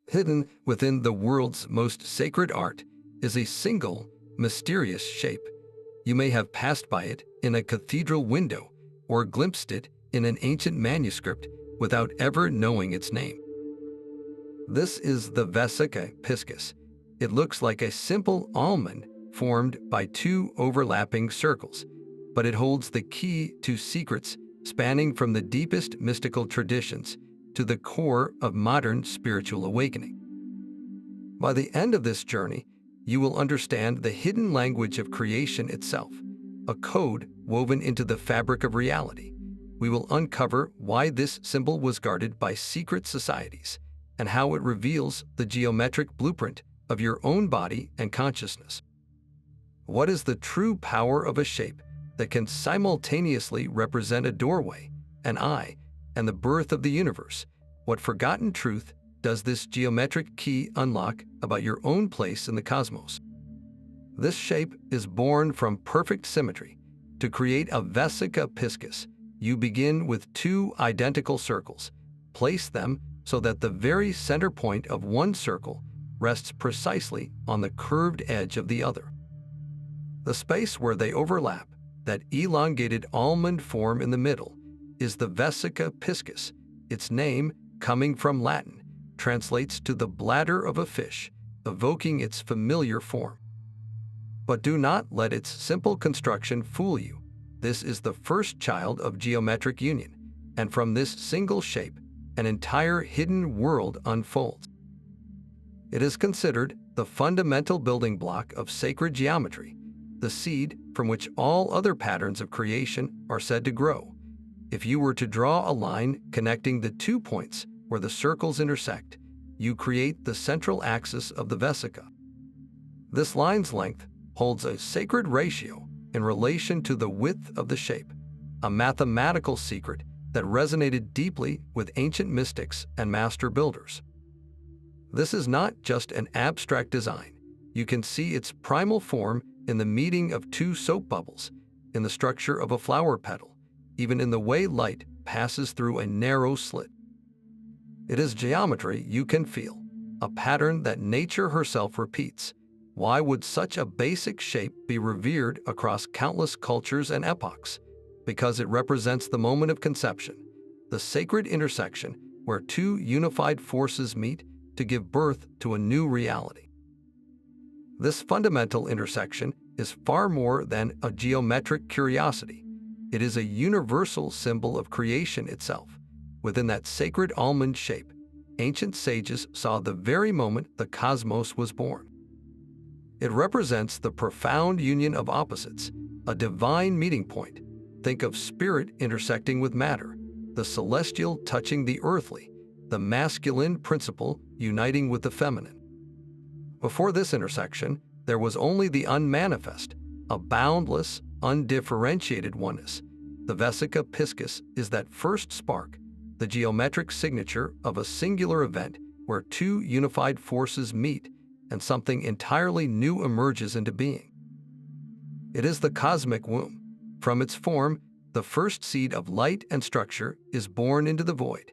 Hidden within the world's most sacred art is a single, mysterious shape. You may have passed by it in a cathedral window or glimpsed it in an ancient manuscript without ever knowing its name. This is the Vesica Piscis. It looks like a simple almond formed by two overlapping circles, but it holds the key to secrets spanning from the deepest mystical traditions to the core of modern spiritual awakening. By the end of this journey, you will understand the hidden language of creation itself, a code woven into the fabric of reality. We will uncover why this symbol was guarded by secret societies and how it reveals the geometric blueprint of your own body and consciousness. What is the true power of a shape that can simultaneously represent a doorway, an eye, and the birth of the universe? What forgotten truth does this geometric key unlock about your own place in the cosmos? This shape is born from perfect symmetry. To create a Vesica Piscis, you begin with two identical circles. Place them so that the very center point of one circle rests precisely on the curved edge of the other. The space where they overlap, that elongated almond form in the middle, is the Vesica Piscis. Its name, coming from Latin, translates to the bladder of a fish, evoking its familiar form. But do not let its simple construction fool you. This is the first child of geometric union, and from this single shape, an entire hidden world unfolds. It is considered the fundamental building block of sacred geometry, the seed from which all other patterns of creation are said to grow. If you were to draw a line connecting the 2 points where the circles intersect, you create the central axis of the Vesica. This line's length holds a sacred ratio in relation to the width of the shape, a mathematical secret that resonated deeply with ancient mystics and master builders. This is not just an abstract design. You can see its primal form in the meeting of two soap bubbles, in the structure of a flower petal, even in the way light passes through a narrow slit. It is geometry you can feel, a pattern that nature herself repeats. Why would such a basic shape be revered across countless cultures and epochs? Because it represents the moment of conception, the sacred intersection where two unified forces meet to give birth to a new reality. This fundamental intersection is far more than a geometric curiosity. It is a universal symbol of creation itself. Within that sacred almond shape, ancient sages saw the very moment the cosmos was born. It represents the profound union of opposites, a divine meeting point. Think of spirit intersecting with matter, the celestial touching the earthly, the masculine principle uniting with the feminine. Before this intersection, there was only the unmanifest, a boundless, undifferentiated oneness. The Vesica Piscis is that first spark, the geometric signature of a singular event where two unified forces meet and something entirely new emerges into being. It is the cosmic womb. From its form, the first seed of light and structure is born into the void.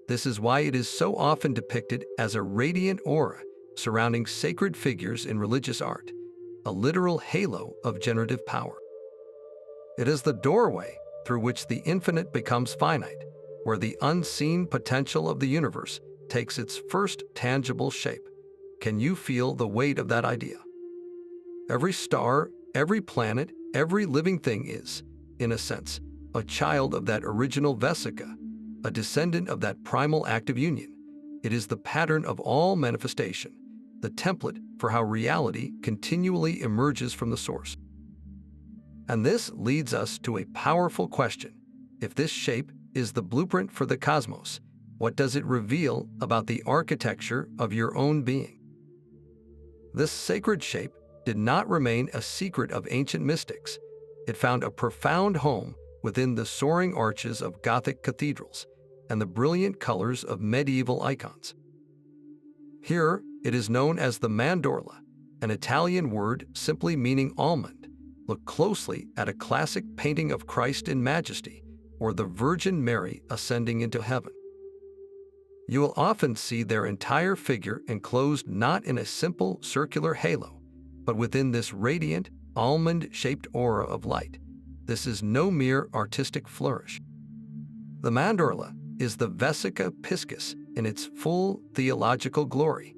This is why it is so often depicted as a radiant aura surrounding sacred figures in religious art, a literal halo of generative power. It is the doorway through which the infinite becomes finite, where the unseen potential of the universe takes its first tangible shape. Can you feel the weight of that idea? Every star, every planet, every living thing is, in a sense, a child of that original Vesica, a descendant of that primal act of union. It is the pattern of all manifestation, the template for how reality continually emerges from the source. And this leads us to a powerful question. If this shape is the blueprint for the cosmos, what does it reveal about the architecture of your own being? This sacred shape did not remain a secret of ancient mystics. It found a profound home within the soaring arches of Gothic cathedrals and the brilliant colors of medieval icons. Here, it is known as the Mandorla, an Italian word simply meaning almond. Look closely at a classic painting of Christ in majesty or the Virgin Mary ascending into heaven. You will often see their entire figure enclosed not in a simple circular halo, but within this radiant, almond-shaped aura of light. This is no mere artistic flourish. The Mandorla is the Vesica Piscis in its full theological glory.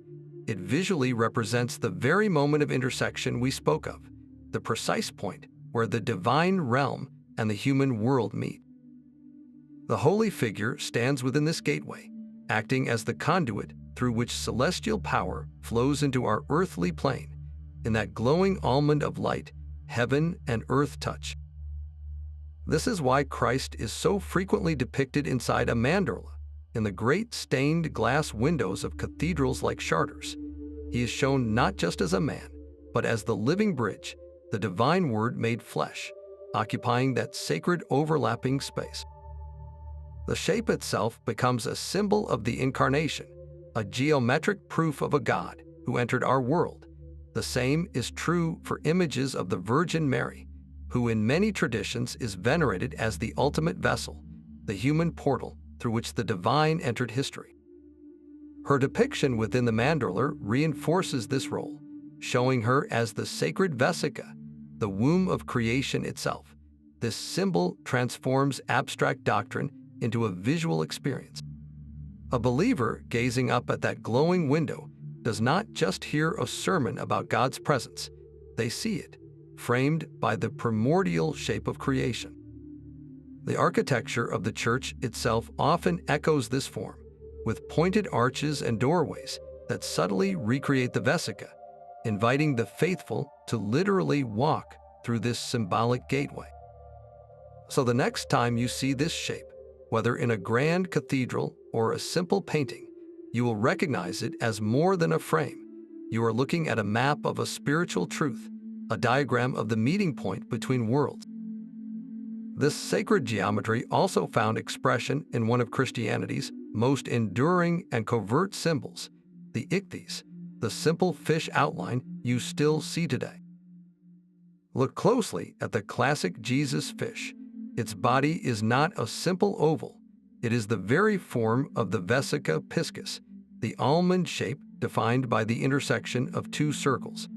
It visually represents the very moment of intersection we spoke of, the precise point where the divine realm and the human world meet. The holy figure stands within this gateway, acting as the conduit through which celestial power flows into our earthly plane. In that glowing almond of light, heaven and earth touch. This is why Christ is so frequently depicted inside a mandorla, in the great stained glass windows of cathedrals like Chartres. He is shown not just as a man, but as the living bridge, the divine word made flesh, occupying that sacred overlapping space. The shape itself becomes a symbol of the incarnation, a geometric proof of a God who entered our world. The same is true for images of the Virgin Mary, who in many traditions is venerated as the ultimate vessel, the human portal through which the divine entered history. Her depiction within the mandorla reinforces this role, showing her as the sacred Vesica, the womb of creation itself. This symbol transforms abstract doctrine into a visual experience. A believer gazing up at that glowing window does not just hear a sermon about God's presence, they see it, framed by the primordial shape of creation. The architecture of the church itself often echoes this form, with pointed arches and doorways that subtly recreate the Vesica, inviting the faithful to literally walk through this symbolic gateway. So the next time you see this shape, whether in a grand cathedral or a simple painting, you will recognize it as more than a frame. You are looking at a map of a spiritual truth, a diagram of the meeting point between worlds. This sacred geometry also found expression in one of Christianity's most enduring and covert symbols, the ichthys, the simple fish outline you still see today. Look closely at the classic Jesus fish. Its body is not a simple oval. It is the very form of the Vesica Piscis, the almond shape defined by the intersection of two circles.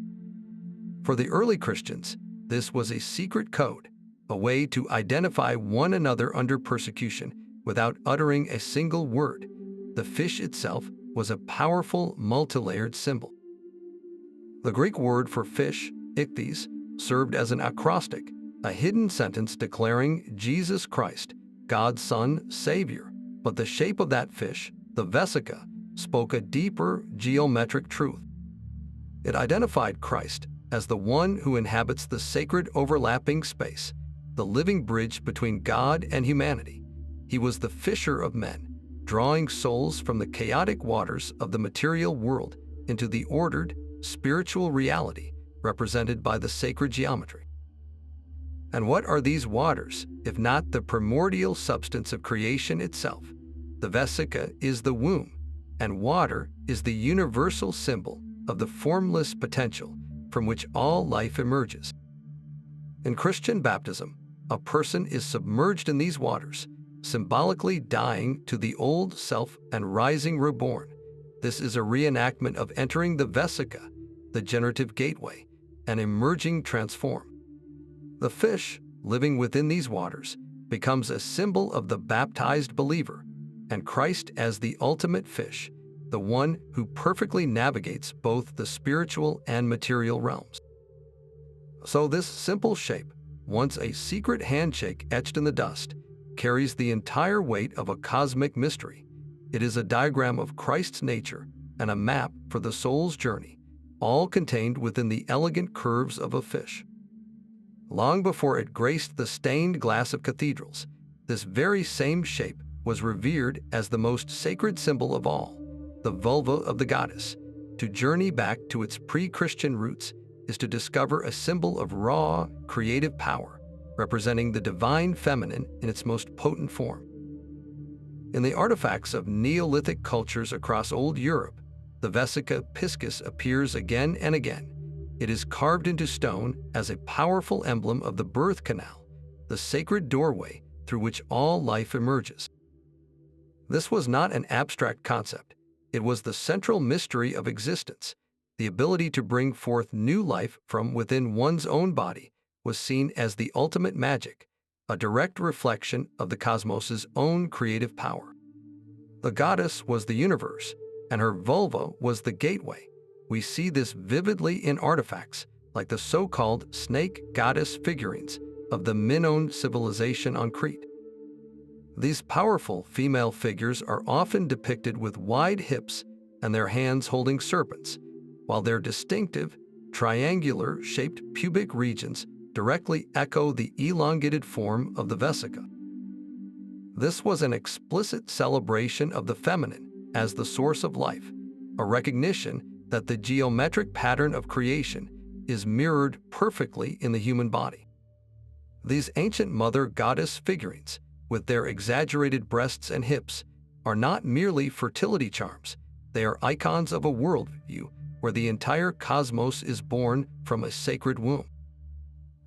For the early Christians, this was a secret code, a way to identify one another under persecution without uttering a single word. The fish itself was a powerful, multi-layered symbol. The Greek word for fish, ichthys, served as an acrostic, a hidden sentence declaring Jesus Christ, God's Son, Savior. But the shape of that fish, the Vesica, spoke a deeper geometric truth. It identified Christ as the one who inhabits the sacred overlapping space, the living bridge between God and humanity. He was the fisher of men, drawing souls from the chaotic waters of the material world into the ordered, spiritual reality represented by the sacred geometry. And what are these waters, if not the primordial substance of creation itself? The Vesica is the womb, and water is the universal symbol of the formless potential from which all life emerges. In Christian baptism, a person is submerged in these waters, symbolically dying to the old self and rising reborn. This is a reenactment of entering the Vesica, the generative gateway, and emerging transformed. The fish, living within these waters, becomes a symbol of the baptized believer, and Christ as the ultimate fish, the one who perfectly navigates both the spiritual and material realms. So this simple shape, once a secret handshake etched in the dust, carries the entire weight of a cosmic mystery. It is a diagram of Christ's nature and a map for the soul's journey, all contained within the elegant curves of a fish. Long before it graced the stained glass of cathedrals, this very same shape was revered as the most sacred symbol of all, the vulva of the goddess. To journey back to its pre-Christian roots is to discover a symbol of raw, creative power, representing the divine feminine in its most potent form. In the artifacts of Neolithic cultures across old Europe, the Vesica Piscis appears again and again. It is carved into stone as a powerful emblem of the birth canal, the sacred doorway through which all life emerges. This was not an abstract concept. It was the central mystery of existence. The ability to bring forth new life from within one's own body was seen as the ultimate magic, a direct reflection of the cosmos's own creative power. The goddess was the universe, and her vulva was the gateway. We see this vividly in artifacts, like the so-called snake goddess figurines of the Minoan civilization on Crete. These powerful female figures are often depicted with wide hips and their hands holding serpents, while their distinctive, triangular-shaped pubic regions directly echo the elongated form of the Vesica. This was an explicit celebration of the feminine as the source of life, a recognition that the geometric pattern of creation is mirrored perfectly in the human body. These ancient mother goddess figurines, with their exaggerated breasts and hips, are not merely fertility charms. They are icons of a worldview where the entire cosmos is born from a sacred womb.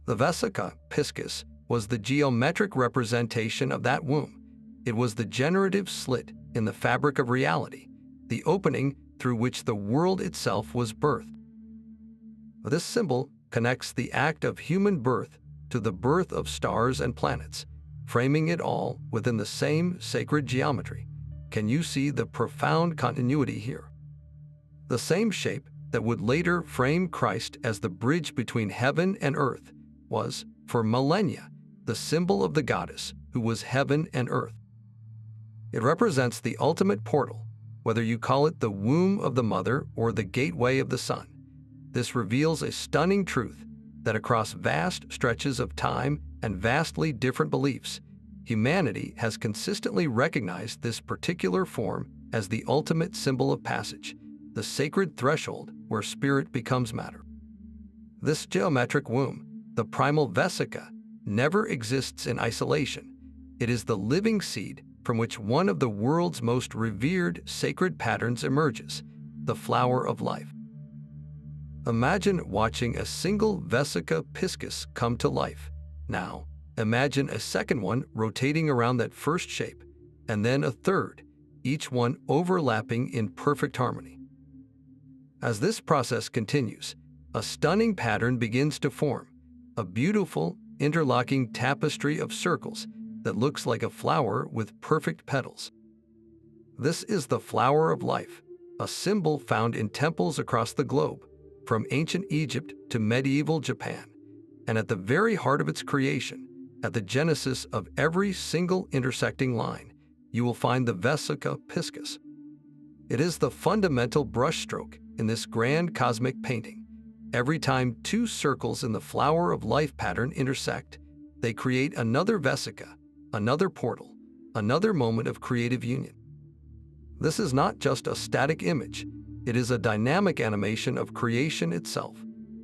The Vesica Piscis was the geometric representation of that womb. It was the generative slit in the fabric of reality, the opening through which the world itself was birthed. This symbol connects the act of human birth to the birth of stars and planets, framing it all within the same sacred geometry. Can you see the profound continuity here? The same shape that would later frame Christ as the bridge between heaven and earth was, for millennia, the symbol of the goddess who was heaven and earth. It represents the ultimate portal, whether you call it the womb of the mother or the gateway of the sun. This reveals a stunning truth that across vast stretches of time and vastly different beliefs, humanity has consistently recognized this particular form as the ultimate symbol of passage, the sacred threshold where spirit becomes matter. This geometric womb, the primal Vesica, never exists in isolation. It is the living seed from which one of the world's most revered sacred patterns emerges, the flower of life. Imagine watching a single Vesica Piscis come to life. Now, imagine a second one rotating around that first shape, and then a third, each one overlapping in perfect harmony. As this process continues, a stunning pattern begins to form, a beautiful, interlocking tapestry of circles that looks like a flower with perfect petals. This is the flower of life, a symbol found in temples across the globe, from ancient Egypt to medieval Japan, and at the very heart of its creation, at the genesis of every single intersecting line, you will find the Vesica Piscis. It is the fundamental brushstroke in this grand cosmic painting. Every time two circles in the flower of life pattern intersect, they create another Vesica, another portal, another moment of creative union. This is not just a static image. It is a dynamic animation of creation itself,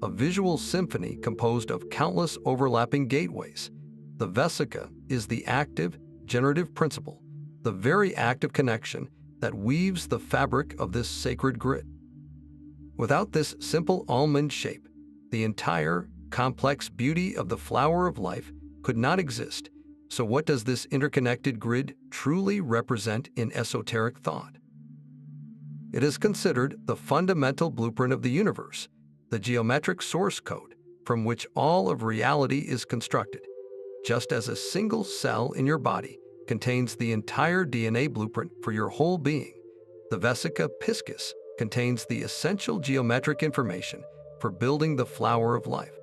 a visual symphony composed of countless overlapping gateways. The Vesica is the active, generative principle, the very act of connection that weaves the fabric of this sacred grid. Without this simple almond shape, the entire, complex beauty of the flower of life could not exist. So what does this interconnected grid truly represent in esoteric thought? It is considered the fundamental blueprint of the universe, the geometric source code from which all of reality is constructed. Just as a single cell in your body contains the entire DNA blueprint for your whole being, the Vesica Piscis contains the essential geometric information for building the flower of life.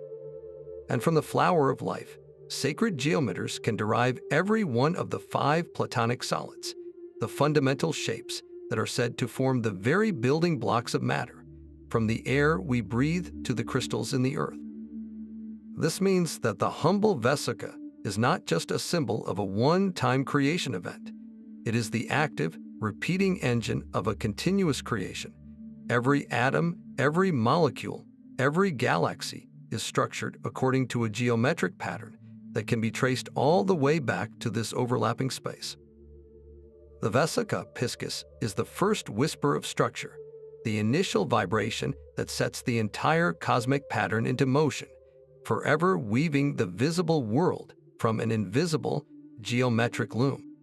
And from the flower of life, sacred geometers can derive every one of the 5 platonic solids, the fundamental shapes that are said to form the very building blocks of matter, from the air we breathe to the crystals in the earth. This means that the humble Vesica is not just a symbol of a one-time creation event. It is the active, repeating engine of a continuous creation. Every atom, every molecule, every galaxy is structured according to a geometric pattern that can be traced all the way back to this overlapping space. The Vesica Piscis is the first whisper of structure, the initial vibration that sets the entire cosmic pattern into motion, forever weaving the visible world from an invisible geometric loom.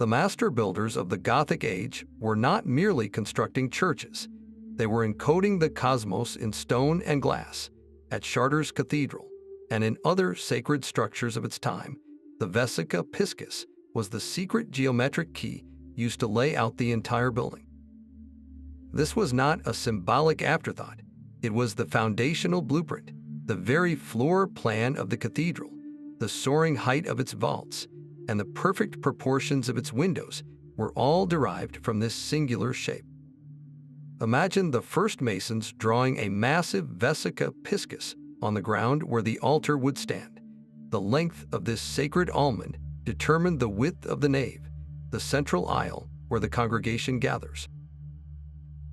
The master builders of the Gothic age were not merely constructing churches. They were encoding the cosmos in stone and glass. At Chartres Cathedral and in other sacred structures of its time, the Vesica Piscis was the secret geometric key used to lay out the entire building. This was not a symbolic afterthought. It was the foundational blueprint, the very floor plan of the cathedral. The soaring height of its vaults and the perfect proportions of its windows were all derived from this singular shape. Imagine the first masons drawing a massive Vesica Piscis on the ground where the altar would stand. The length of this sacred almond determined the width of the nave, the central aisle where the congregation gathers.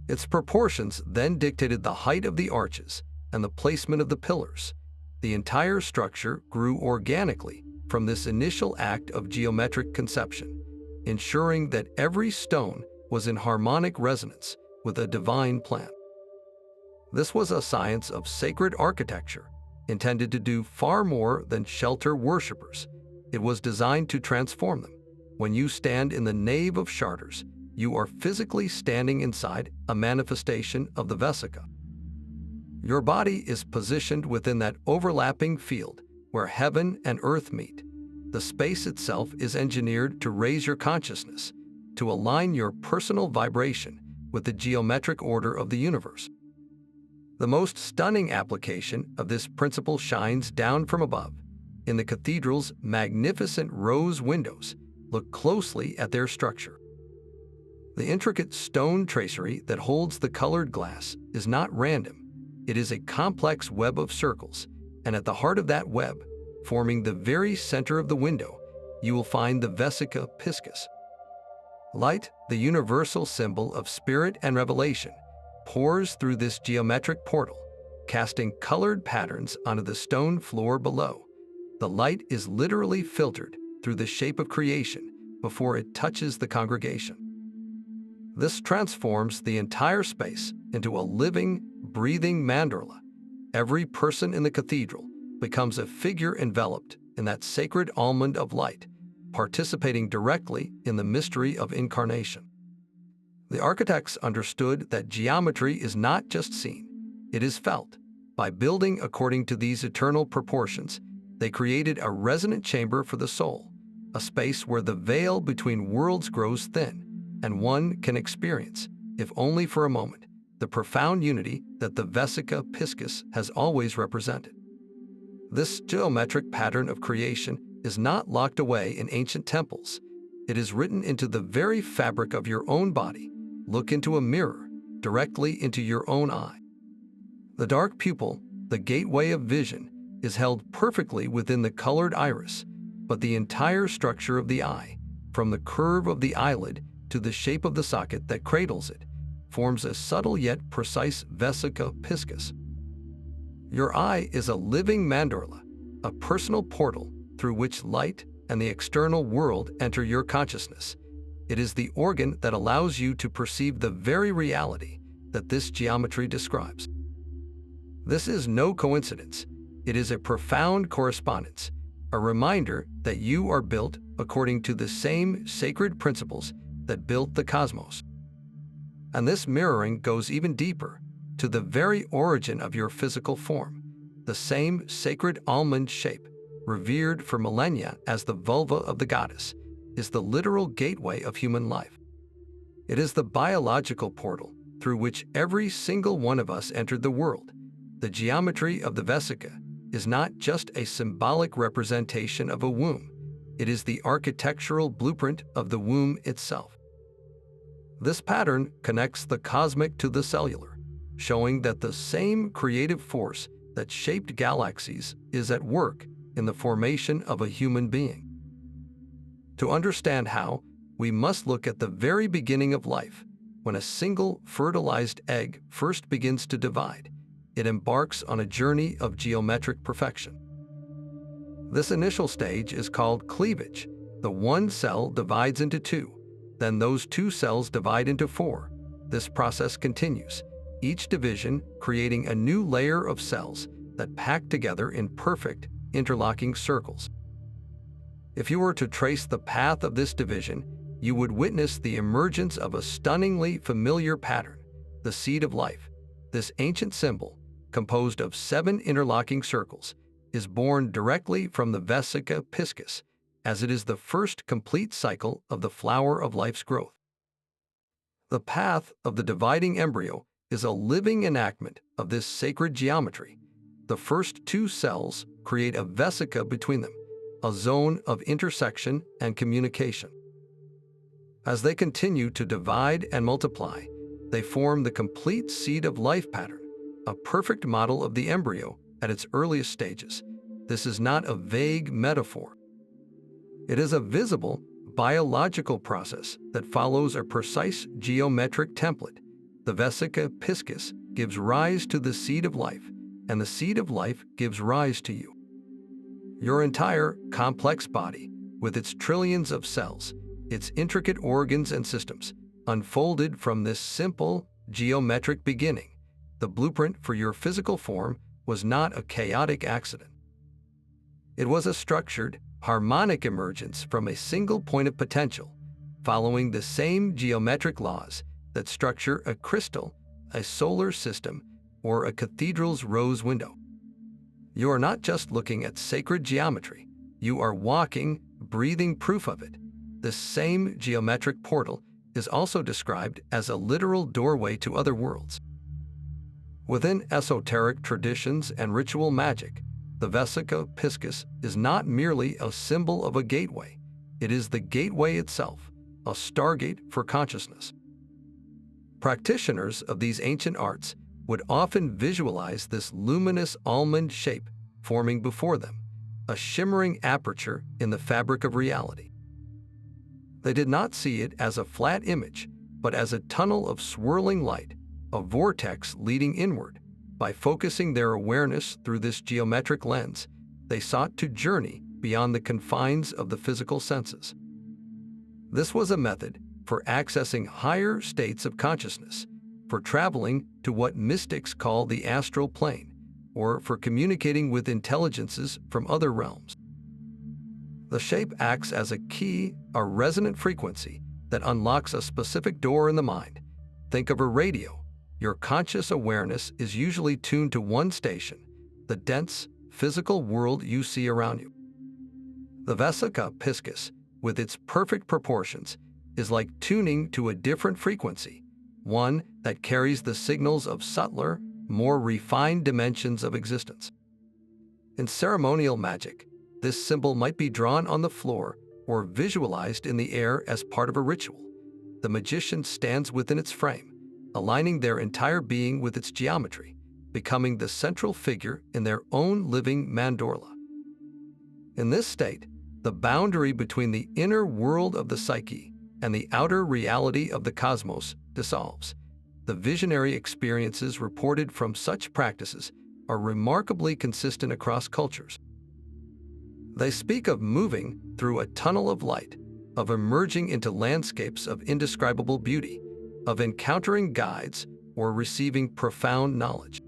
Its proportions then dictated the height of the arches and the placement of the pillars. The entire structure grew organically from this initial act of geometric conception, ensuring that every stone was in harmonic resonance with a divine plan. This was a science of sacred architecture, intended to do far more than shelter worshippers. It was designed to transform them. When you stand in the nave of Chartres, you are physically standing inside a manifestation of the Vesica. Your body is positioned within that overlapping field where heaven and earth meet. The space itself is engineered to raise your consciousness, to align your personal vibration with the geometric order of the universe. The most stunning application of this principle shines down from above. In the cathedral's magnificent rose windows, look closely at their structure. The intricate stone tracery that holds the colored glass is not random. It is a complex web of circles, and at the heart of that web, forming the very center of the window, you will find the Vesica Piscis. Light, the universal symbol of spirit and revelation, pours through this geometric portal, casting colored patterns onto the stone floor below. The light is literally filtered through the shape of creation before it touches the congregation. This transforms the entire space into a living, breathing mandorla. Every person in the cathedral becomes a figure enveloped in that sacred almond of light, participating directly in the mystery of incarnation. The architects understood that geometry is not just seen, it is felt. By building according to these eternal proportions, they created a resonant chamber for the soul, a space where the veil between worlds grows thin, and one can experience, if only for a moment, the profound unity that the Vesica Piscis has always represented. This geometric pattern of creation is not locked away in ancient temples. It is written into the very fabric of your own body. Look into a mirror, directly into your own eye. The dark pupil, the gateway of vision, is held perfectly within the colored iris, but the entire structure of the eye, from the curve of the eyelid to the shape of the socket that cradles it, forms a subtle yet precise Vesica Piscis. Your eye is a living mandorla, a personal portal through which light and the external world enter your consciousness. It is the organ that allows you to perceive the very reality that this geometry describes. This is no coincidence. It is a profound correspondence, a reminder that you are built according to the same sacred principles that built the cosmos. And this mirroring goes even deeper, to the very origin of your physical form. The same sacred almond shape, revered for millennia as the vulva of the goddess, is the literal gateway of human life. It is the biological portal through which every single one of us entered the world. The geometry of the Vesica is not just a symbolic representation of a womb, it is the architectural blueprint of the womb itself. This pattern connects the cosmic to the cellular, showing that the same creative force that shaped galaxies is at work in the formation of a human being. To understand how, we must look at the very beginning of life. When a single fertilized egg first begins to divide, it embarks on a journey of geometric perfection. This initial stage is called cleavage. The one cell divides into two, then those two cells divide into four. This process continues, each division creating a new layer of cells that pack together in perfect, interlocking circles. If you were to trace the path of this division, you would witness the emergence of a stunningly familiar pattern, the seed of life. This ancient symbol, composed of 7 interlocking circles, is born directly from the Vesica Piscis, as it is the first complete cycle of the flower of life's growth. The path of the dividing embryo is a living enactment of this sacred geometry. The first 2 cells create a vesica between them, a zone of intersection and communication. As they continue to divide and multiply, they form the complete seed of life pattern, a perfect model of the embryo at its earliest stages. This is not a vague metaphor. It is a visible, biological process that follows a precise geometric template. The Vesica Piscis gives rise to the seed of life, and the seed of life gives rise to you. Your entire complex body, with its trillions of cells, its intricate organs and systems, unfolded from this simple, geometric beginning. The blueprint for your physical form was not a chaotic accident. It was a structured, harmonic emergence from a single point of potential, following the same geometric laws that structure a crystal, a solar system, or a cathedral's rose window. You are not just looking at sacred geometry, you are walking, breathing proof of it. This same geometric portal is also described as a literal doorway to other worlds. Within esoteric traditions and ritual magic, the Vesica Piscis is not merely a symbol of a gateway, it is the gateway itself, a stargate for consciousness. Practitioners of these ancient arts would often visualize this luminous almond shape forming before them, a shimmering aperture in the fabric of reality. They did not see it as a flat image, but as a tunnel of swirling light, a vortex leading inward. By focusing their awareness through this geometric lens, they sought to journey beyond the confines of the physical senses. This was a method for accessing higher states of consciousness, for traveling to what mystics call the astral plane, or for communicating with intelligences from other realms. The shape acts as a key, a resonant frequency that unlocks a specific door in the mind. Think of a radio. Your conscious awareness is usually tuned to one station, the dense, physical world you see around you. The Vesica Piscis, with its perfect proportions, is like tuning to a different frequency, one that carries the signals of subtler, more refined dimensions of existence. In ceremonial magic, this symbol might be drawn on the floor or visualized in the air as part of a ritual. The magician stands within its frame, aligning their entire being with its geometry, becoming the central figure in their own living mandorla. In this state, the boundary between the inner world of the psyche and the outer reality of the cosmos dissolves. The visionary experiences reported from such practices are remarkably consistent across cultures. They speak of moving through a tunnel of light, of emerging into landscapes of indescribable beauty, of encountering guides or receiving profound knowledge.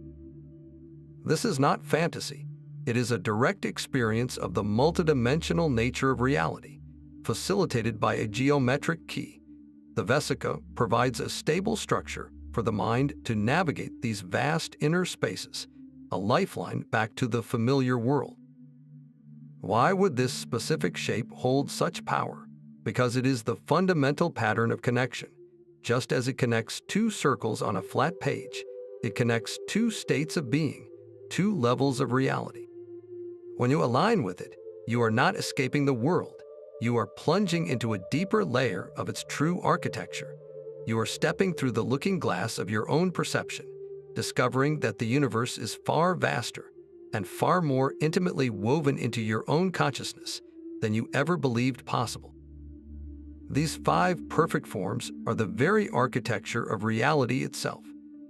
This is not fantasy. It is a direct experience of the multidimensional nature of reality, facilitated by a geometric key. The Vesica provides a stable structure for the mind to navigate these vast inner spaces, a lifeline back to the familiar world. Why would this specific shape hold such power? Because it is the fundamental pattern of connection. Just as it connects 2 circles on a flat page, it connects 2 states of being, 2 levels of reality. When you align with it, you are not escaping the world. You are plunging into a deeper layer of its true architecture. You are stepping through the looking glass of your own perception, discovering that the universe is far vaster and far more intimately woven into your own consciousness than you ever believed possible. These 5 perfect forms are the very architecture of reality itself,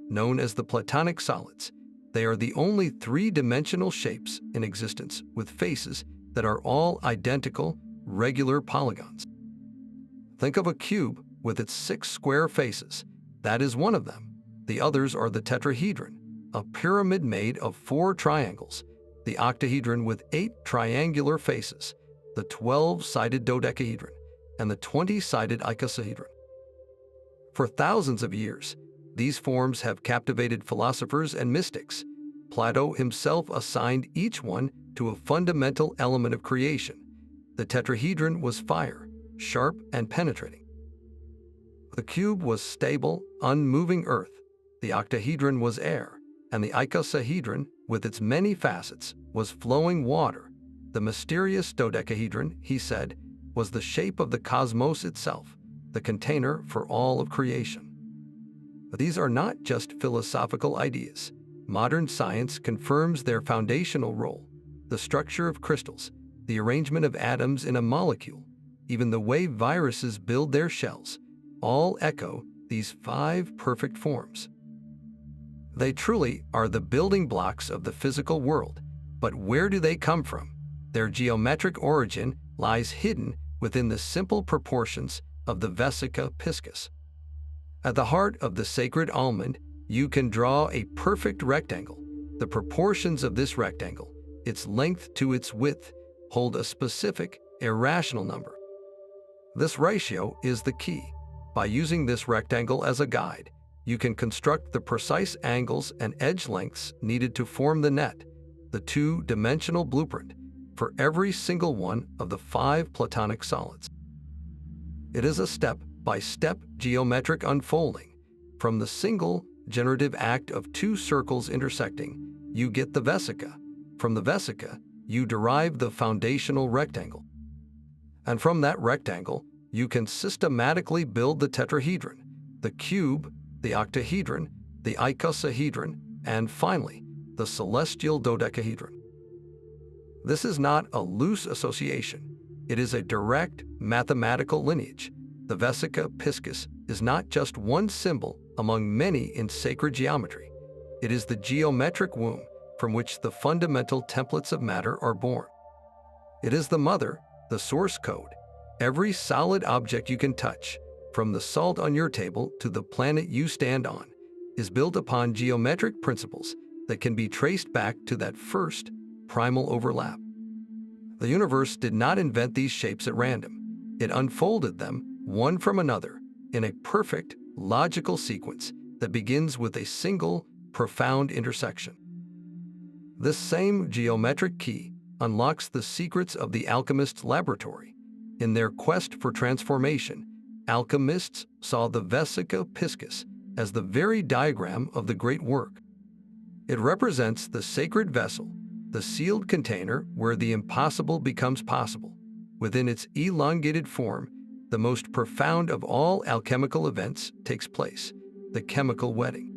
known as the platonic solids. They are the only 3-dimensional shapes in existence with faces that are all identical, regular polygons. Think of a cube with its 6 square faces. That is one of them. The others are the tetrahedron, a pyramid made of 4 triangles, the octahedron with 8 triangular faces, the 12-sided dodecahedron, and the 20-sided icosahedron. For thousands of years, these forms have captivated philosophers and mystics. Plato himself assigned each one to a fundamental element of creation. The tetrahedron was fire, sharp and penetrating. The cube was stable, unmoving earth. The octahedron was air, and the icosahedron, with its many facets, was flowing water. The mysterious dodecahedron, he said, was the shape of the cosmos itself, the container for all of creation. But these are not just philosophical ideas. Modern science confirms their foundational role. The structure of crystals, the arrangement of atoms in a molecule, even the way viruses build their shells, all echo these 5 perfect forms. They truly are the building blocks of the physical world. But where do they come from? Their geometric origin lies hidden within the simple proportions of the Vesica Piscis. At the heart of the sacred almond, you can draw a perfect rectangle. The proportions of this rectangle, its length to its width, hold a specific, irrational number. This ratio is the key. By using this rectangle as a guide, you can construct the precise angles and edge lengths needed to form the net, the 2-dimensional blueprint, for every single one of the 5 platonic solids. It is a step-by-step geometric unfolding. From the single generative act of 2 circles intersecting, you get the vesica. From the vesica, you derive the foundational rectangle. And from that rectangle, you can systematically build the tetrahedron, the cube, the octahedron, the icosahedron, and finally, the celestial dodecahedron. This is not a loose association. It is a direct mathematical lineage. The Vesica Piscis is not just one symbol among many in sacred geometry. It is the geometric womb from which the fundamental templates of matter are born. It is the mother, the source code. Every solid object you can touch, from the salt on your table to the planet you stand on, is built upon geometric principles that can be traced back to that first, primal overlap. The universe did not invent these shapes at random. It unfolded them, one from another, in a perfect, logical sequence that begins with a single, profound intersection. This same geometric key unlocks the secrets of the alchemist's laboratory. In their quest for transformation, alchemists saw the Vesica Piscis as the very diagram of the great work. It represents the sacred vessel, the sealed container where the impossible becomes possible. Within its elongated form, the most profound of all alchemical events takes place, the chemical wedding.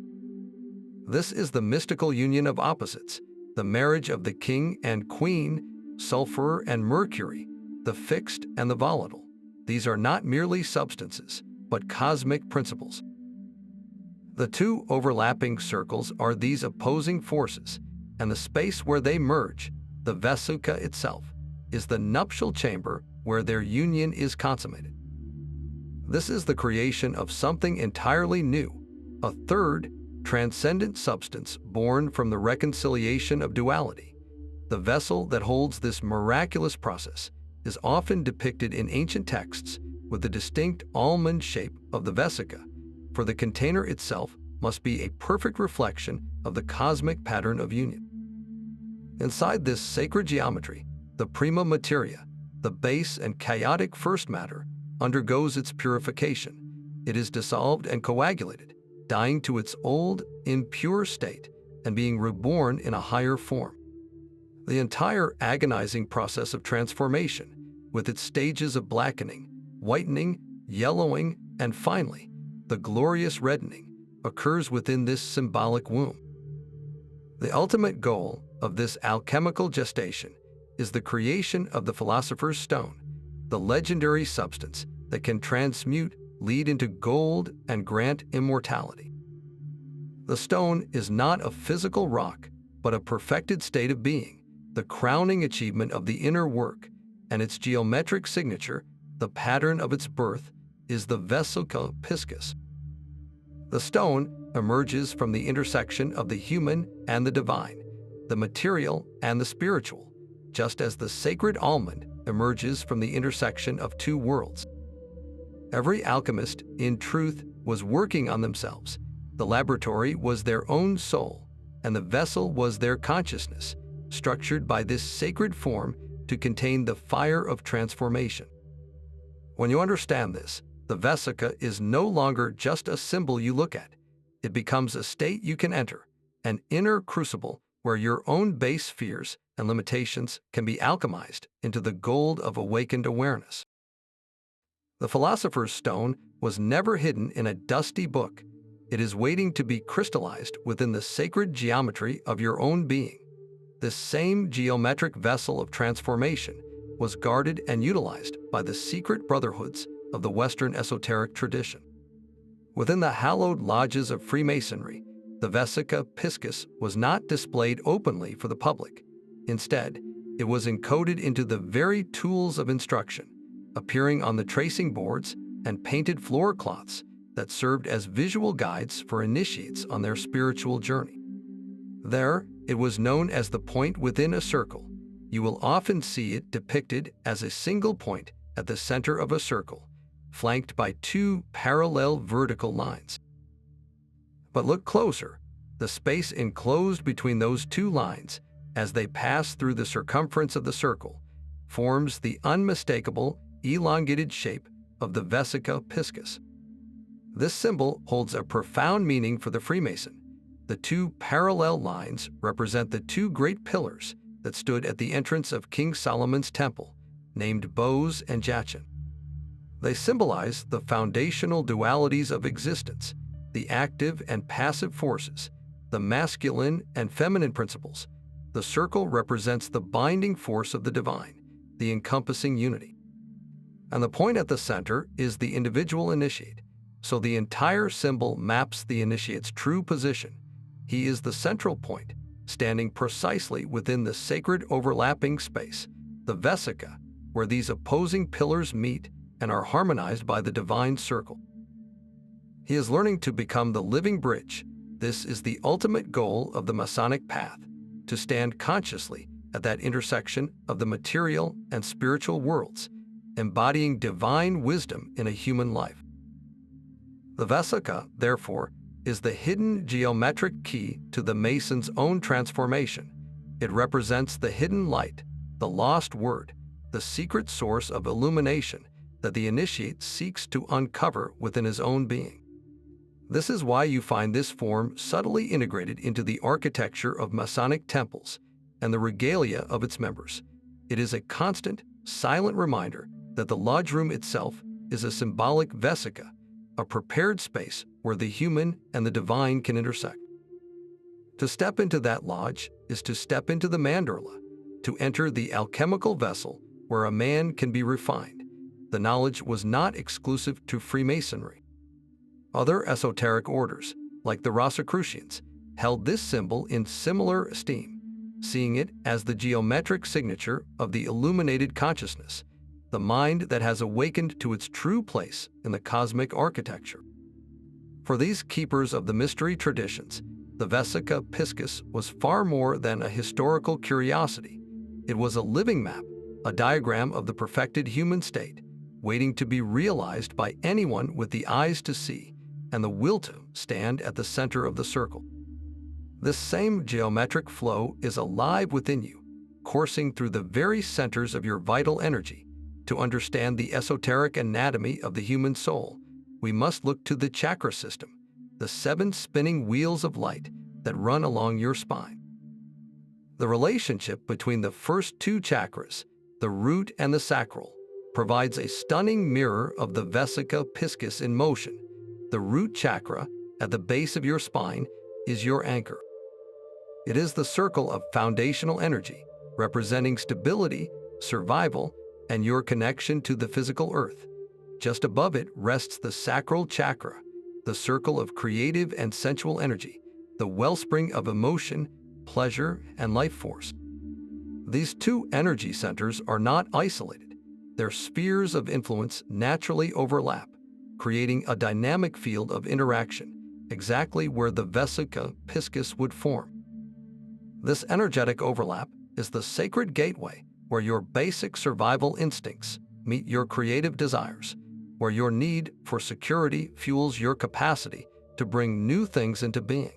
This is the mystical union of opposites, the marriage of the king and queen, sulfur and mercury, the fixed and the volatile. These are not merely substances, but cosmic principles. The 2 overlapping circles are these opposing forces, and the space where they merge, the Vesica itself, is the nuptial chamber where their union is consummated. This is the creation of something entirely new, a third, transcendent substance born from the reconciliation of duality. The vessel that holds this miraculous process is often depicted in ancient texts with the distinct almond shape of the Vesica, for the container itself must be a perfect reflection of the cosmic pattern of union. Inside this sacred geometry, the prima materia, the base and chaotic first matter, undergoes its purification. It is dissolved and coagulated, dying to its old, impure state and being reborn in a higher form. The entire agonizing process of transformation, with its stages of blackening, whitening, yellowing, and finally, the glorious reddening, occurs within this symbolic womb. The ultimate goal of this alchemical gestation is the creation of the philosopher's stone, the legendary substance that can transmute, lead into gold, and grant immortality. The stone is not a physical rock, but a perfected state of being, the crowning achievement of the inner work, and its geometric signature, the pattern of its birth, is the Vesica Piscis. The stone emerges from the intersection of the human and the divine, the material and the spiritual, just as the sacred almond emerges from the intersection of 2 worlds. Every alchemist, in truth, was working on themselves. The laboratory was their own soul, and the vessel was their consciousness, structured by this sacred form to contain the fire of transformation. When you understand this, the Vesica is no longer just a symbol you look at. It becomes a state you can enter, an inner crucible where your own base fears and limitations can be alchemized into the gold of awakened awareness. The Philosopher's Stone was never hidden in a dusty book. It is waiting to be crystallized within the sacred geometry of your own being. This same geometric vessel of transformation was guarded and utilized by the secret brotherhoods of the Western esoteric tradition. Within the hallowed lodges of Freemasonry, the Vesica Piscis was not displayed openly for the public. Instead, it was encoded into the very tools of instruction, appearing on the tracing boards and painted floor cloths that served as visual guides for initiates on their spiritual journey. There, it was known as the point within a circle. You will often see it depicted as a single point at the center of a circle, flanked by two parallel vertical lines. But look closer. The space enclosed between those two lines, as they pass through the circumference of the circle, forms the unmistakable, elongated shape of the Vesica Piscis. This symbol holds a profound meaning for the Freemason. The two parallel lines represent the two great pillars that stood at the entrance of King Solomon's temple, named Bos and Jachin. They symbolize the foundational dualities of existence, the active and passive forces, the masculine and feminine principles. The circle represents the binding force of the divine, the encompassing unity. And the point at the center is the individual initiate, so the entire symbol maps the initiate's true position. He is the central point, standing precisely within the sacred overlapping space, the Vesica, where these opposing pillars meet and are harmonized by the divine circle. He is learning to become the living bridge. This is the ultimate goal of the Masonic path, to stand consciously at that intersection of the material and spiritual worlds, embodying divine wisdom in a human life. The Vesica, therefore, is the hidden geometric key to the Mason's own transformation. It represents the hidden light, the lost word, the secret source of illumination that the initiate seeks to uncover within his own being. This is why you find this form subtly integrated into the architecture of Masonic temples and the regalia of its members. It is a constant, silent reminder that the lodge room itself is a symbolic Vesica, a prepared space where the human and the divine can intersect. To step into that lodge is to step into the Mandorla, to enter the alchemical vessel where a man can be refined. The knowledge was not exclusive to Freemasonry. Other esoteric orders, like the Rosicrucians, held this symbol in similar esteem, seeing it as the geometric signature of the illuminated consciousness, the mind that has awakened to its true place in the cosmic architecture. For these keepers of the mystery traditions, the Vesica Piscis was far more than a historical curiosity. It was a living map, a diagram of the perfected human state, waiting to be realized by anyone with the eyes to see and the will to stand at the center of the circle. This same geometric flow is alive within you, coursing through the very centers of your vital energy. To understand the esoteric anatomy of the human soul, we must look to the chakra system, the 7 spinning wheels of light that run along your spine. The relationship between the first 2 chakras, the root and the sacral, provides a stunning mirror of the Vesica Piscis in motion. The root chakra, at the base of your spine, is your anchor. It is the circle of foundational energy, representing stability, survival, and your connection to the physical earth. Just above it rests the sacral chakra, the circle of creative and sensual energy, the wellspring of emotion, pleasure, and life force. These 2 energy centers are not isolated. Their spheres of influence naturally overlap, creating a dynamic field of interaction, exactly where the Vesica Piscis would form. This energetic overlap is the sacred gateway where your basic survival instincts meet your creative desires. where your need for security fuels your capacity to bring new things into being.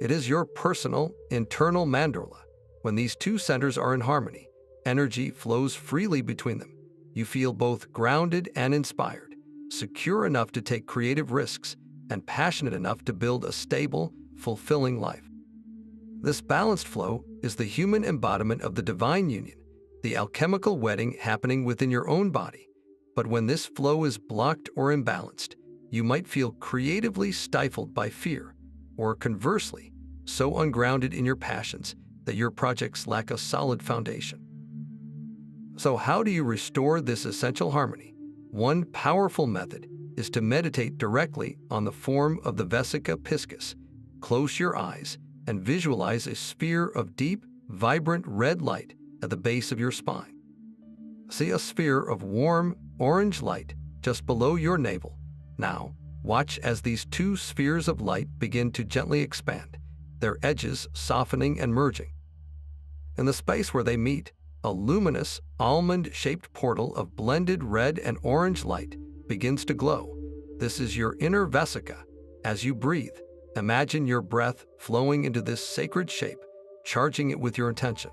It is your personal, internal mandorla. When these two centers are in harmony, energy flows freely between them. You feel both grounded and inspired, secure enough to take creative risks, and passionate enough to build a stable, fulfilling life. This balanced flow is the human embodiment of the divine union, the alchemical wedding happening within your own body. But when this flow is blocked or imbalanced, you might feel creatively stifled by fear, or conversely, so ungrounded in your passions that your projects lack a solid foundation. So how do you restore this essential harmony? One powerful method is to meditate directly on the form of the Vesica Piscis. Close your eyes and visualize a sphere of deep, vibrant red light at the base of your spine. See a sphere of warm, orange light just below your navel. Now, watch as these two spheres of light begin to gently expand, their edges softening and merging. In the space where they meet, a luminous, almond-shaped portal of blended red and orange light begins to glow. This is your inner Vesica. As you breathe, imagine your breath flowing into this sacred shape, charging it with your intention.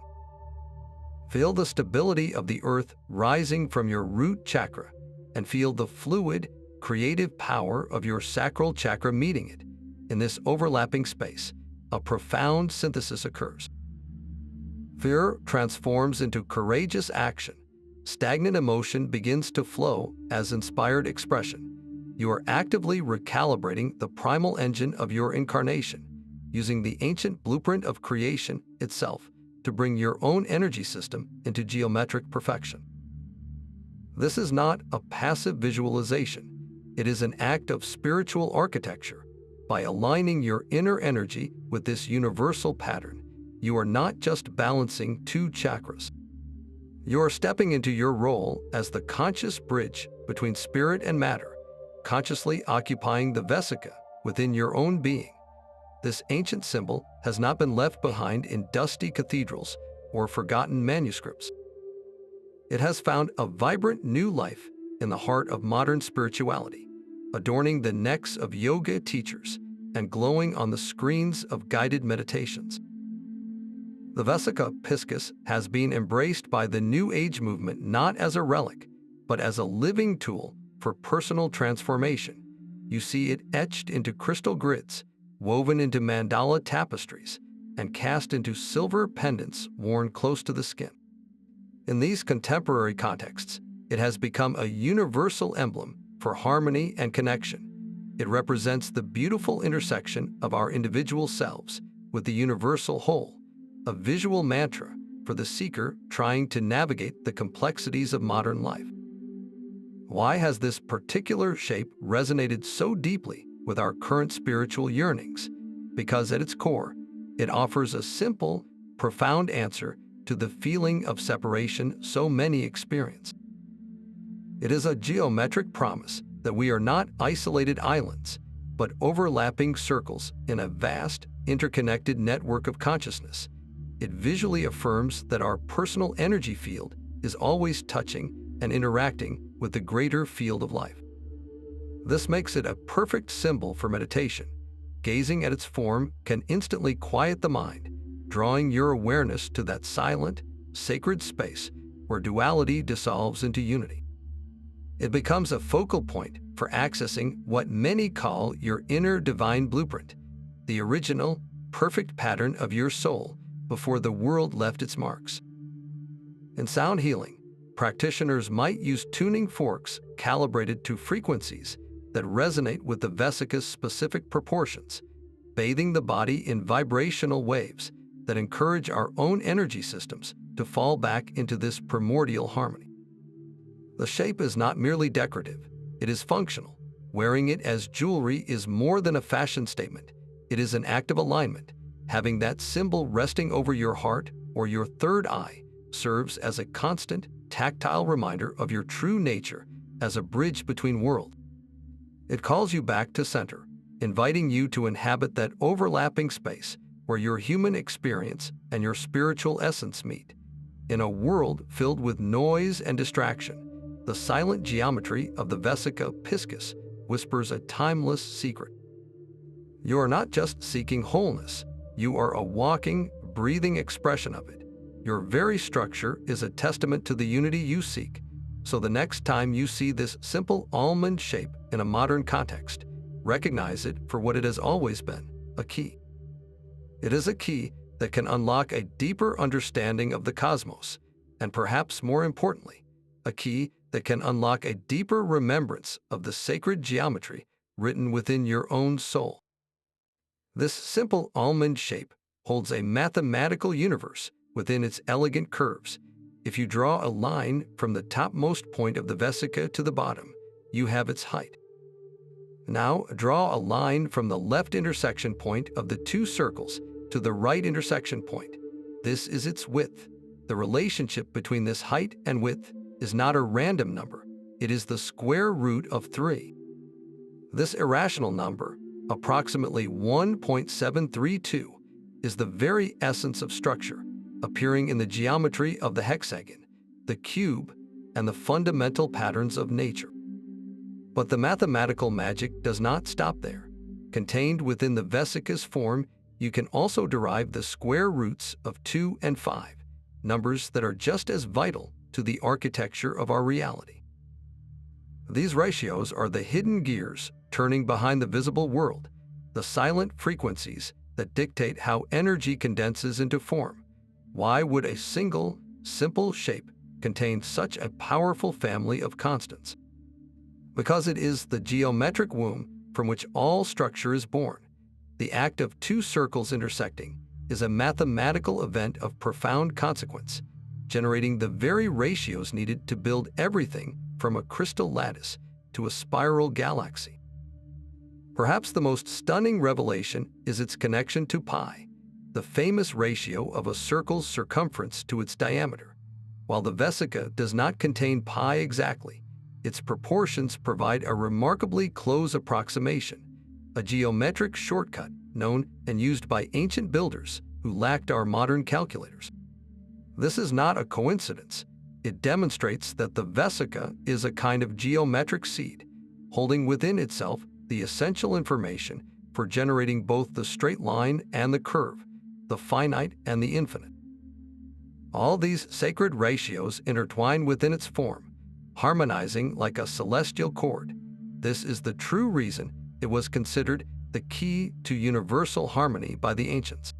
Feel the stability of the earth rising from your root chakra, and feel the fluid, creative power of your sacral chakra meeting it. In this overlapping space, a profound synthesis occurs. Fear transforms into courageous action. Stagnant emotion begins to flow as inspired expression. You are actively recalibrating the primal engine of your incarnation, using the ancient blueprint of creation itself to bring your own energy system into geometric perfection. This is not a passive visualization. It is an act of spiritual architecture. By aligning your inner energy with this universal pattern, you are not just balancing two chakras. You are stepping into your role as the conscious bridge between spirit and matter, consciously occupying the Vesica within your own being. This ancient symbol has not been left behind in dusty cathedrals or forgotten manuscripts. It has found a vibrant new life in the heart of modern spirituality, adorning the necks of yoga teachers and glowing on the screens of guided meditations. The Vesica Piscis has been embraced by the New Age movement not as a relic, but as a living tool for personal transformation. You see it etched into crystal grids, woven into mandala tapestries, and cast into silver pendants worn close to the skin. In these contemporary contexts, it has become a universal emblem for harmony and connection. It represents the beautiful intersection of our individual selves with the universal whole, a visual mantra for the seeker trying to navigate the complexities of modern life. Why has this particular shape resonated so deeply with our current spiritual yearnings? Because at its core, it offers a simple, profound answer to the feeling of separation so many experience. It is a geometric promise that we are not isolated islands, but overlapping circles in a vast, interconnected network of consciousness. It visually affirms that our personal energy field is always touching and interacting with the greater field of life. This makes it a perfect symbol for meditation. Gazing at its form can instantly quiet the mind, drawing your awareness to that silent, sacred space where duality dissolves into unity. It becomes a focal point for accessing what many call your inner divine blueprint, the original, perfect pattern of your soul before the world left its marks. In sound healing, practitioners might use tuning forks calibrated to frequencies that resonate with the Vesica's specific proportions, bathing the body in vibrational waves that encourage our own energy systems to fall back into this primordial harmony. The shape is not merely decorative, it is functional. Wearing it as jewelry is more than a fashion statement. It is an act of alignment. Having that symbol resting over your heart or your third eye serves as a constant, tactile reminder of your true nature as a bridge between worlds. It calls you back to center, inviting you to inhabit that overlapping space where your human experience and your spiritual essence meet. In a world filled with noise and distraction, The silent geometry of the Vesica Piscis whispers a timeless secret. You are not just seeking wholeness, you are a walking, breathing expression of it. Your very structure is a testament to the unity you seek. So the next time you see this simple almond shape in a modern context, recognize it for what it has always been, a key. It is a key that can unlock a deeper understanding of the cosmos, and perhaps more importantly, a key that can unlock a deeper remembrance of the sacred geometry written within your own soul. This simple almond shape holds a mathematical universe within its elegant curves. If you draw a line from the topmost point of the vesica to the bottom, you have its height. Now draw a line from the left intersection point of the two circles to the right intersection point. This is its width. The relationship between this height and width is not a random number. It is the square root of 3. This irrational number, approximately 1.732, is the very essence of structure, appearing in the geometry of the hexagon, the cube, and the fundamental patterns of nature. But the mathematical magic does not stop there. Contained within the vesica's form, you can also derive the square roots of 2 and 5, numbers that are just as vital to the architecture of our reality. These ratios are the hidden gears turning behind the visible world, the silent frequencies that dictate how energy condenses into form. Why would a single, simple shape contain such a powerful family of constants? Because it is the geometric womb from which all structure is born. The act of two circles intersecting is a mathematical event of profound consequence, generating the very ratios needed to build everything from a crystal lattice to a spiral galaxy. Perhaps the most stunning revelation is its connection to pi, the famous ratio of a circle's circumference to its diameter. While the vesica does not contain pi exactly, its proportions provide a remarkably close approximation, a geometric shortcut known and used by ancient builders who lacked our modern calculators. This is not a coincidence. It demonstrates that the vesica is a kind of geometric seed, holding within itself the essential information for generating both the straight line and the curve, the finite and the infinite. All these sacred ratios intertwine within its form, harmonizing like a celestial chord. This is the true reason it was considered the key to universal harmony by the ancients.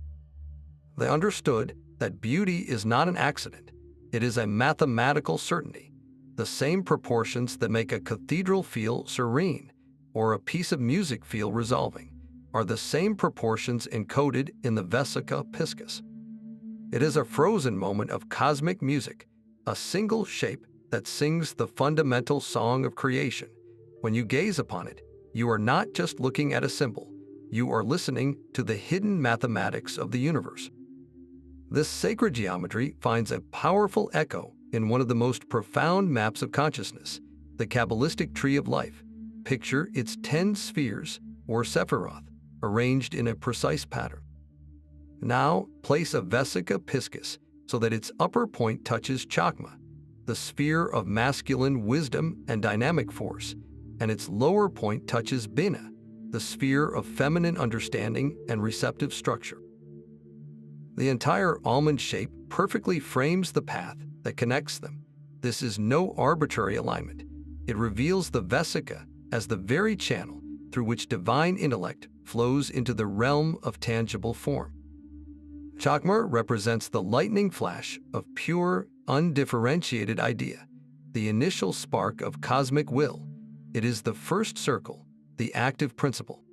They understood that beauty is not an accident. It is a mathematical certainty. The same proportions that make a cathedral feel serene or a piece of music feel resolving are the same proportions encoded in the Vesica Piscis. It is a frozen moment of cosmic music, a single shape that sings the fundamental song of creation. When you gaze upon it, you are not just looking at a symbol, you are listening to the hidden mathematics of the universe. This sacred geometry finds a powerful echo in one of the most profound maps of consciousness, the Kabbalistic tree of life. Picture its 10 spheres, or sephiroth, arranged in a precise pattern. Now, place a Vesica Piscis so that its upper point touches Chakma, the sphere of masculine wisdom and dynamic force, and its lower point touches Bina, the sphere of feminine understanding and receptive structure. The entire almond shape perfectly frames the path that connects them. This is no arbitrary alignment. It reveals the Vesica as the very channel through which divine intellect flows into the realm of tangible form. Chakma represents the lightning flash of pure, undifferentiated idea, the initial spark of cosmic will. It is the first circle, the active principle.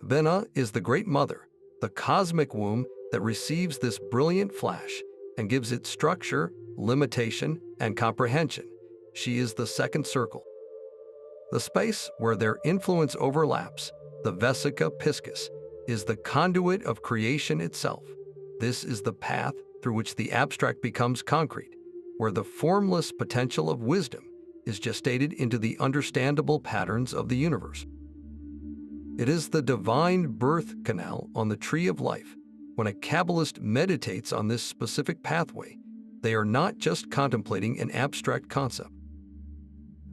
Bina is the Great Mother, the cosmic womb that receives this brilliant flash and gives it structure, limitation, and comprehension. She is the second circle. The space where their influence overlaps, the Vesica Piscis, is the conduit of creation itself. This is the path through which the abstract becomes concrete, where the formless potential of wisdom is gestated into the understandable patterns of the universe. It is the divine birth canal on the tree of life. When a Kabbalist meditates on this specific pathway, they are not just contemplating an abstract concept.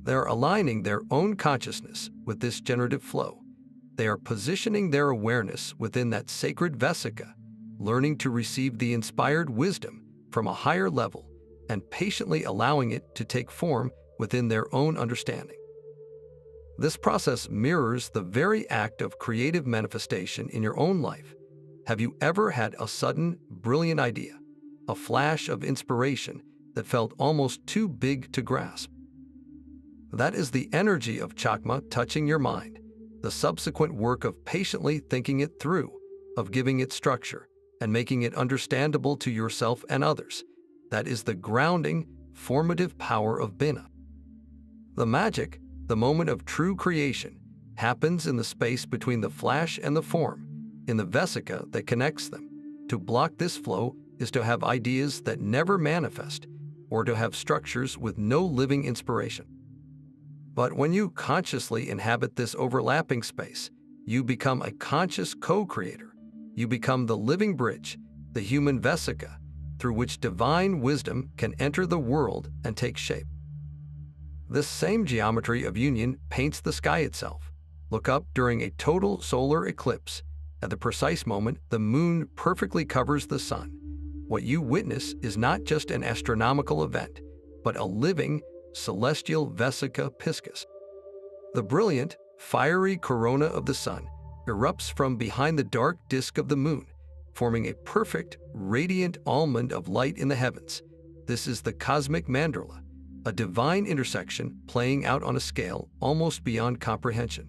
They're aligning their own consciousness with this generative flow. They are positioning their awareness within that sacred Vesica, learning to receive the inspired wisdom from a higher level and patiently allowing it to take form within their own understanding. This process mirrors the very act of creative manifestation in your own life. Have you ever had a sudden, brilliant idea, a flash of inspiration that felt almost too big to grasp? That is the energy of chakma touching your mind, the subsequent work of patiently thinking it through, of giving it structure, and making it understandable to yourself and others. That is the grounding, formative power of Bina. The magic, the moment of true creation, happens in the space between the flash and the form, in the Vesica that connects them. To block this flow is to have ideas that never manifest, or to have structures with no living inspiration. But when you consciously inhabit this overlapping space, you become a conscious co-creator. You become the living bridge, the human Vesica, through which divine wisdom can enter the world and take shape. This same geometry of union paints the sky itself. Look up during a total solar eclipse. At the precise moment, the moon perfectly covers the sun. What you witness is not just an astronomical event, but a living, celestial Vesica Piscis. The brilliant, fiery corona of the sun erupts from behind the dark disk of the moon, forming a perfect, radiant almond of light in the heavens. This is the cosmic Mandorla, a divine intersection playing out on a scale almost beyond comprehension.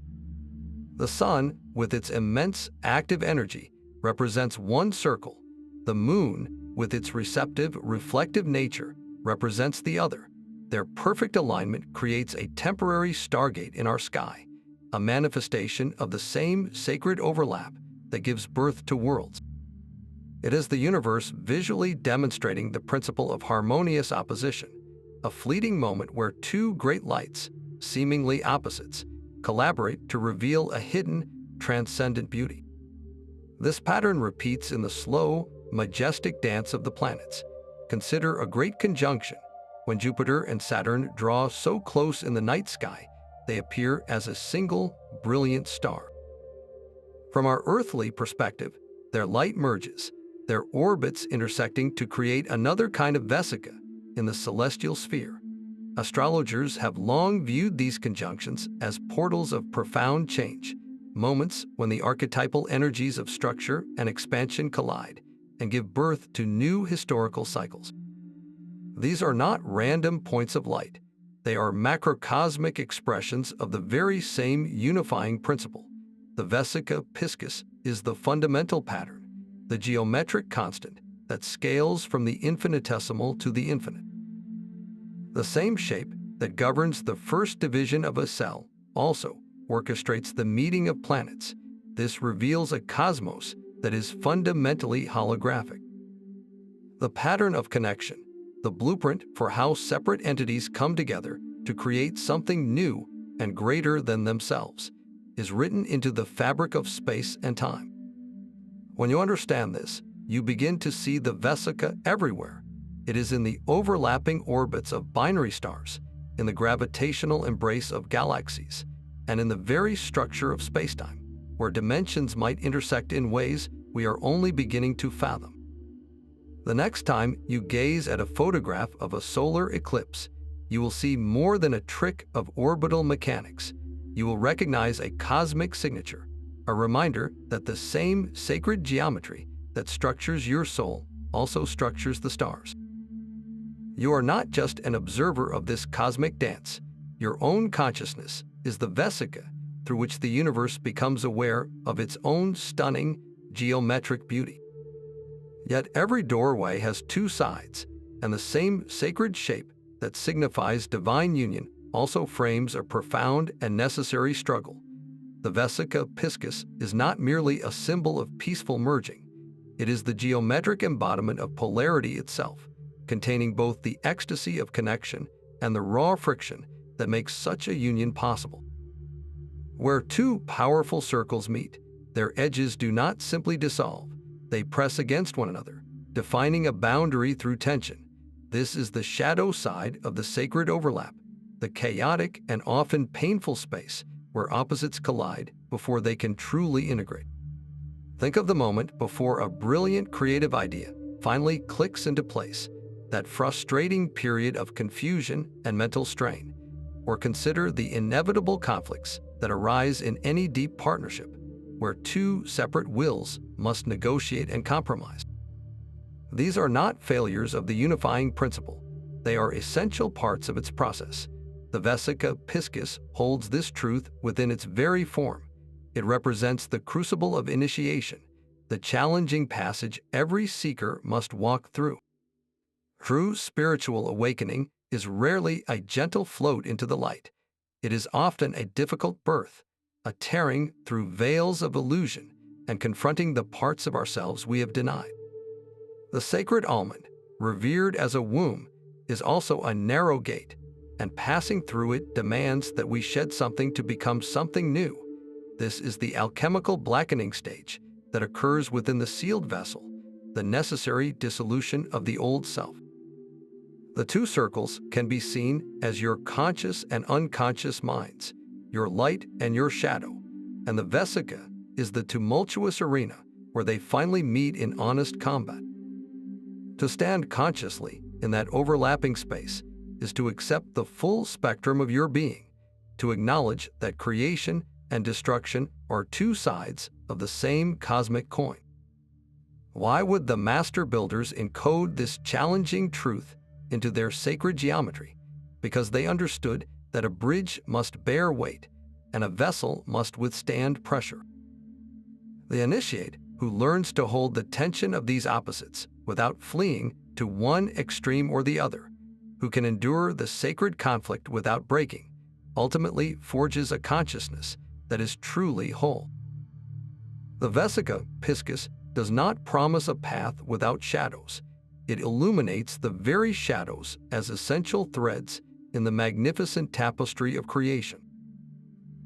The sun, with its immense active energy, represents one circle. The moon, with its receptive, reflective nature, represents the other. Their perfect alignment creates a temporary stargate in our sky, a manifestation of the same sacred overlap that gives birth to worlds. It is the universe visually demonstrating the principle of harmonious opposition, a fleeting moment where two great lights, seemingly opposites, collaborate to reveal a hidden, transcendent beauty. This pattern repeats in the slow, majestic dance of the planets. Consider a great conjunction. When Jupiter and Saturn draw so close in the night sky, they appear as a single, brilliant star. From our earthly perspective, their light merges, their orbits intersecting to create another kind of Vesica in the celestial sphere. Astrologers have long viewed these conjunctions as portals of profound change, moments when the archetypal energies of structure and expansion collide and give birth to new historical cycles. These are not random points of light. They are macrocosmic expressions of the very same unifying principle. The Vesica Piscis is the fundamental pattern, the geometric constant that scales from the infinitesimal to the infinite. The same shape that governs the first division of a cell also orchestrates the meeting of planets. This reveals a cosmos that is fundamentally holographic. The pattern of connection, the blueprint for how separate entities come together to create something new and greater than themselves, is written into the fabric of space and time. When you understand this, you begin to see the Vesica everywhere. It is in the overlapping orbits of binary stars, in the gravitational embrace of galaxies, and in the very structure of spacetime, where dimensions might intersect in ways we are only beginning to fathom. The next time you gaze at a photograph of a solar eclipse, you will see more than a trick of orbital mechanics. You will recognize a cosmic signature, a reminder that the same sacred geometry that structures your soul also structures the stars. You are not just an observer of this cosmic dance. Your own consciousness is the Vesica through which the universe becomes aware of its own stunning geometric beauty. Yet every doorway has two sides, and the same sacred shape that signifies divine union also frames a profound and necessary struggle. The Vesica Piscis is not merely a symbol of peaceful merging. It is the geometric embodiment of polarity itself, containing both the ecstasy of connection and the raw friction that makes such a union possible. Where two powerful circles meet, their edges do not simply dissolve. They press against one another, defining a boundary through tension. This is the shadow side of the sacred overlap, the chaotic and often painful space where opposites collide before they can truly integrate. Think of the moment before a brilliant creative idea finally clicks into place, that frustrating period of confusion and mental strain, or consider the inevitable conflicts that arise in any deep partnership where two separate wills must negotiate and compromise. These are not failures of the unifying principle. They are essential parts of its process. The Vesica Piscis holds this truth within its very form. It represents the crucible of initiation, the challenging passage every seeker must walk through. True spiritual awakening is rarely a gentle float into the light. It is often a difficult birth, a tearing through veils of illusion and confronting the parts of ourselves we have denied. The sacred almond, revered as a womb, is also a narrow gate, and passing through it demands that we shed something to become something new. This is the alchemical blackening stage that occurs within the sealed vessel, the necessary dissolution of the old self. The two circles can be seen as your conscious and unconscious minds, your light and your shadow, and the Vesica is the tumultuous arena where they finally meet in honest combat. To stand consciously in that overlapping space is to accept the full spectrum of your being, to acknowledge that creation and destruction are two sides of the same cosmic coin. Why would the master builders encode this challenging truth into their sacred geometry? Because they understood that a bridge must bear weight and a vessel must withstand pressure. The initiate, who learns to hold the tension of these opposites without fleeing to one extreme or the other, who can endure the sacred conflict without breaking, ultimately forges a consciousness that is truly whole. The Vesica Piscis does not promise a path without shadows. It illuminates the very shadows as essential threads in the magnificent tapestry of creation.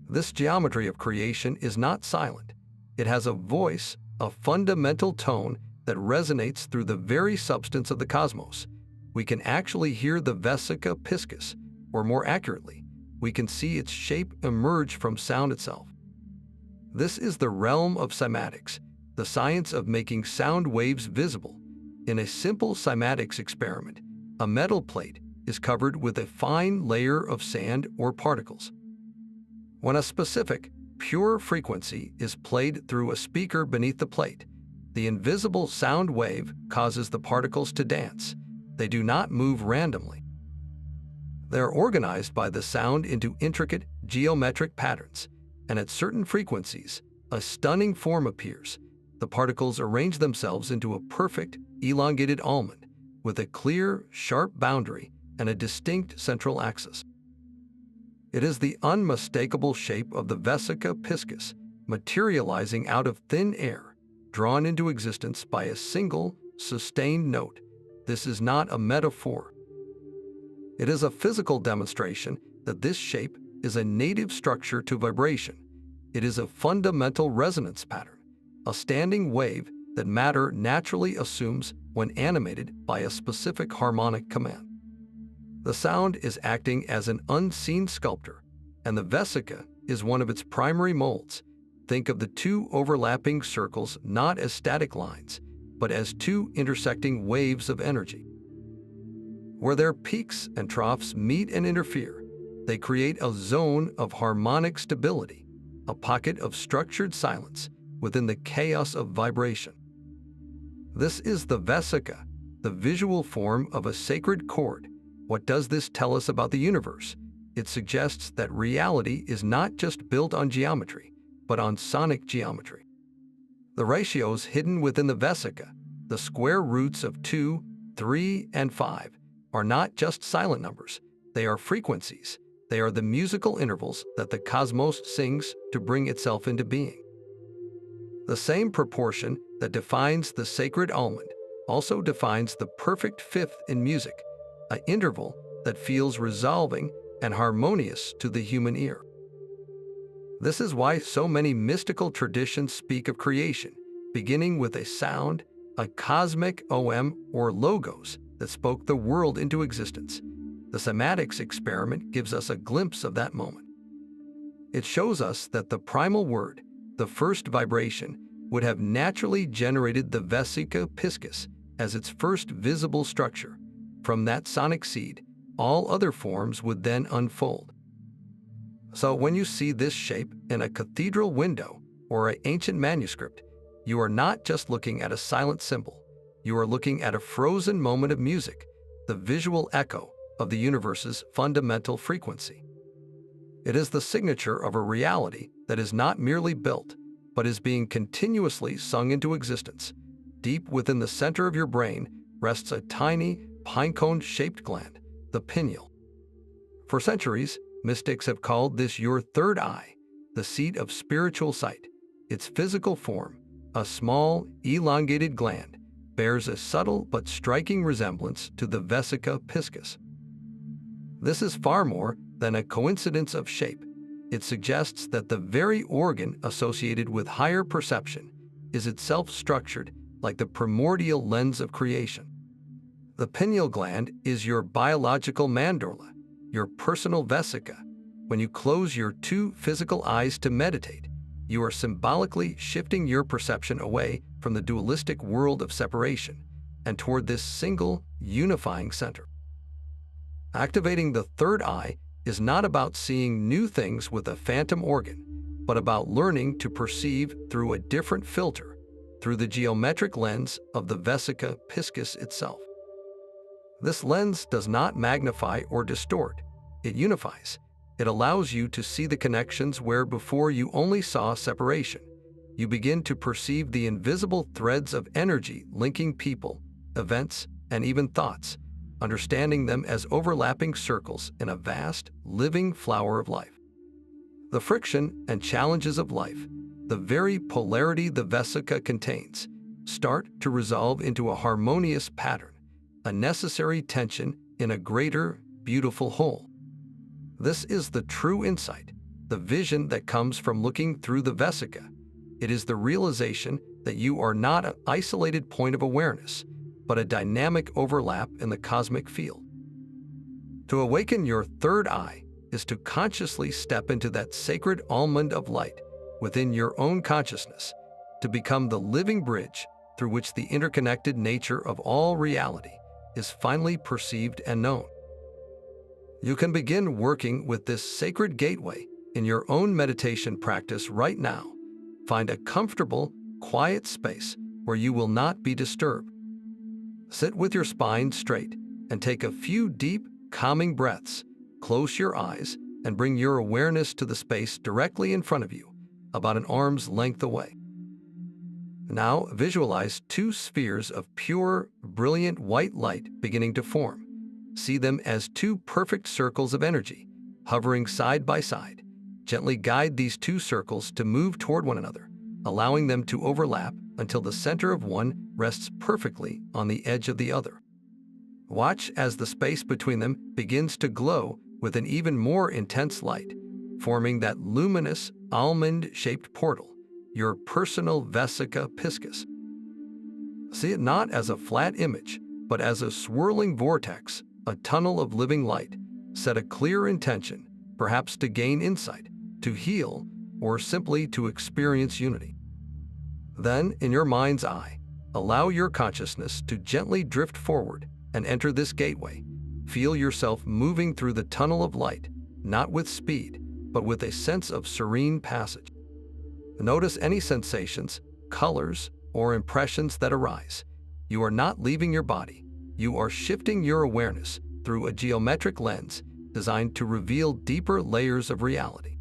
This geometry of creation is not silent. It has a voice, a fundamental tone that resonates through the very substance of the cosmos. We can actually hear the Vesica Piscis, or more accurately, we can see its shape emerge from sound itself. This is the realm of cymatics, the science of making sound waves visible. In a simple cymatics experiment, a metal plate is covered with a fine layer of sand or particles. When a specific, pure frequency is played through a speaker beneath the plate, the invisible sound wave causes the particles to dance. They do not move randomly. They are organized by the sound into intricate geometric patterns, and at certain frequencies, a stunning form appears. The particles arrange themselves into a perfect, elongated almond, with a clear, sharp boundary and a distinct central axis. It is the unmistakable shape of the Vesica Piscis, materializing out of thin air, drawn into existence by a single, sustained note. This is not a metaphor. It is a physical demonstration that this shape is a native structure to vibration. It is a fundamental resonance pattern, a standing wave that matter naturally assumes when animated by a specific harmonic command. The sound is acting as an unseen sculptor, and the Vesica is one of its primary molds. Think of the two overlapping circles not as static lines, but as two intersecting waves of energy. Where their peaks and troughs meet and interfere, they create a zone of harmonic stability, a pocket of structured silence within the chaos of vibration. This is the Vesica, the visual form of a sacred chord. What does this tell us about the universe? It suggests that reality is not just built on geometry, but on sonic geometry. The ratios hidden within the Vesica, the square roots of 2, 3, and 5, are not just silent numbers. They are frequencies. They are the musical intervals that the cosmos sings to bring itself into being. The same proportion that defines the sacred almond also defines the perfect fifth in music, an interval that feels resolving and harmonious to the human ear. This is why so many mystical traditions speak of creation, beginning with a sound, a cosmic om or logos that spoke the world into existence. The The cymatics experiment gives us a glimpse of that moment. It shows us that the primal word, the first vibration, would have naturally generated the Vesica Piscis as its first visible structure. From that sonic seed, all other forms would then unfold. So when you see this shape in a cathedral window or an ancient manuscript, you are not just looking at a silent symbol. You are looking at a frozen moment of music, the visual echo of the universe's fundamental frequency. It is the signature of a reality that is not merely built, but is being continuously sung into existence. Deep within the center of your brain rests a tiny, pinecone-shaped gland, the pineal. For centuries, mystics have called this your third eye, the seat of spiritual sight. Its physical form, a small, elongated gland, bears a subtle but striking resemblance to the Vesica Piscis. This is far more than a coincidence of shape. It suggests that the very organ associated with higher perception is itself structured like the primordial lens of creation. The pineal gland is your biological mandorla, your personal vesica. When you close your two physical eyes to meditate, you are symbolically shifting your perception away from the dualistic world of separation and toward this single, unifying center. Activating the third eye is not about seeing new things with a phantom organ, but about learning to perceive through a different filter, through the geometric lens of the Vesica Piscis itself. This lens does not magnify or distort, it unifies. It allows you to see the connections where before you only saw separation. You begin to perceive the invisible threads of energy linking people, events, and even thoughts, understanding them as overlapping circles in a vast, living flower of life. The friction and challenges of life, the very polarity the Vesica contains, start to resolve into a harmonious pattern, a necessary tension in a greater, beautiful whole. This is the true insight, the vision that comes from looking through the Vesica. It is the realization that you are not an isolated point of awareness, but a dynamic overlap in the cosmic field. To awaken your third eye is to consciously step into that sacred almond of light within your own consciousness, to become the living bridge through which the interconnected nature of all reality is finally perceived and known. You can begin working with this sacred gateway in your own meditation practice right now. Find a comfortable, quiet space where you will not be disturbed. Sit with your spine straight and take a few deep, calming breaths. Close your eyes and bring your awareness to the space directly in front of you, about an arm's length away. Now visualize two spheres of pure, brilliant white light beginning to form. See them as two perfect circles of energy, hovering side by side. Gently guide these two circles to move toward one another, allowing them to overlap until the center of one rests perfectly on the edge of the other. Watch as the space between them begins to glow with an even more intense light, forming that luminous, almond-shaped portal, your personal Vesica Piscis. See it not as a flat image, but as a swirling vortex, a tunnel of living light. Set a clear intention, perhaps to gain insight, to heal, or simply to experience unity. Then, in your mind's eye, allow your consciousness to gently drift forward and enter this gateway. Feel yourself moving through the tunnel of light, not with speed, but with a sense of serene passage. Notice any sensations, colors, or impressions that arise. You are not leaving your body. You are shifting your awareness through a geometric lens designed to reveal deeper layers of reality.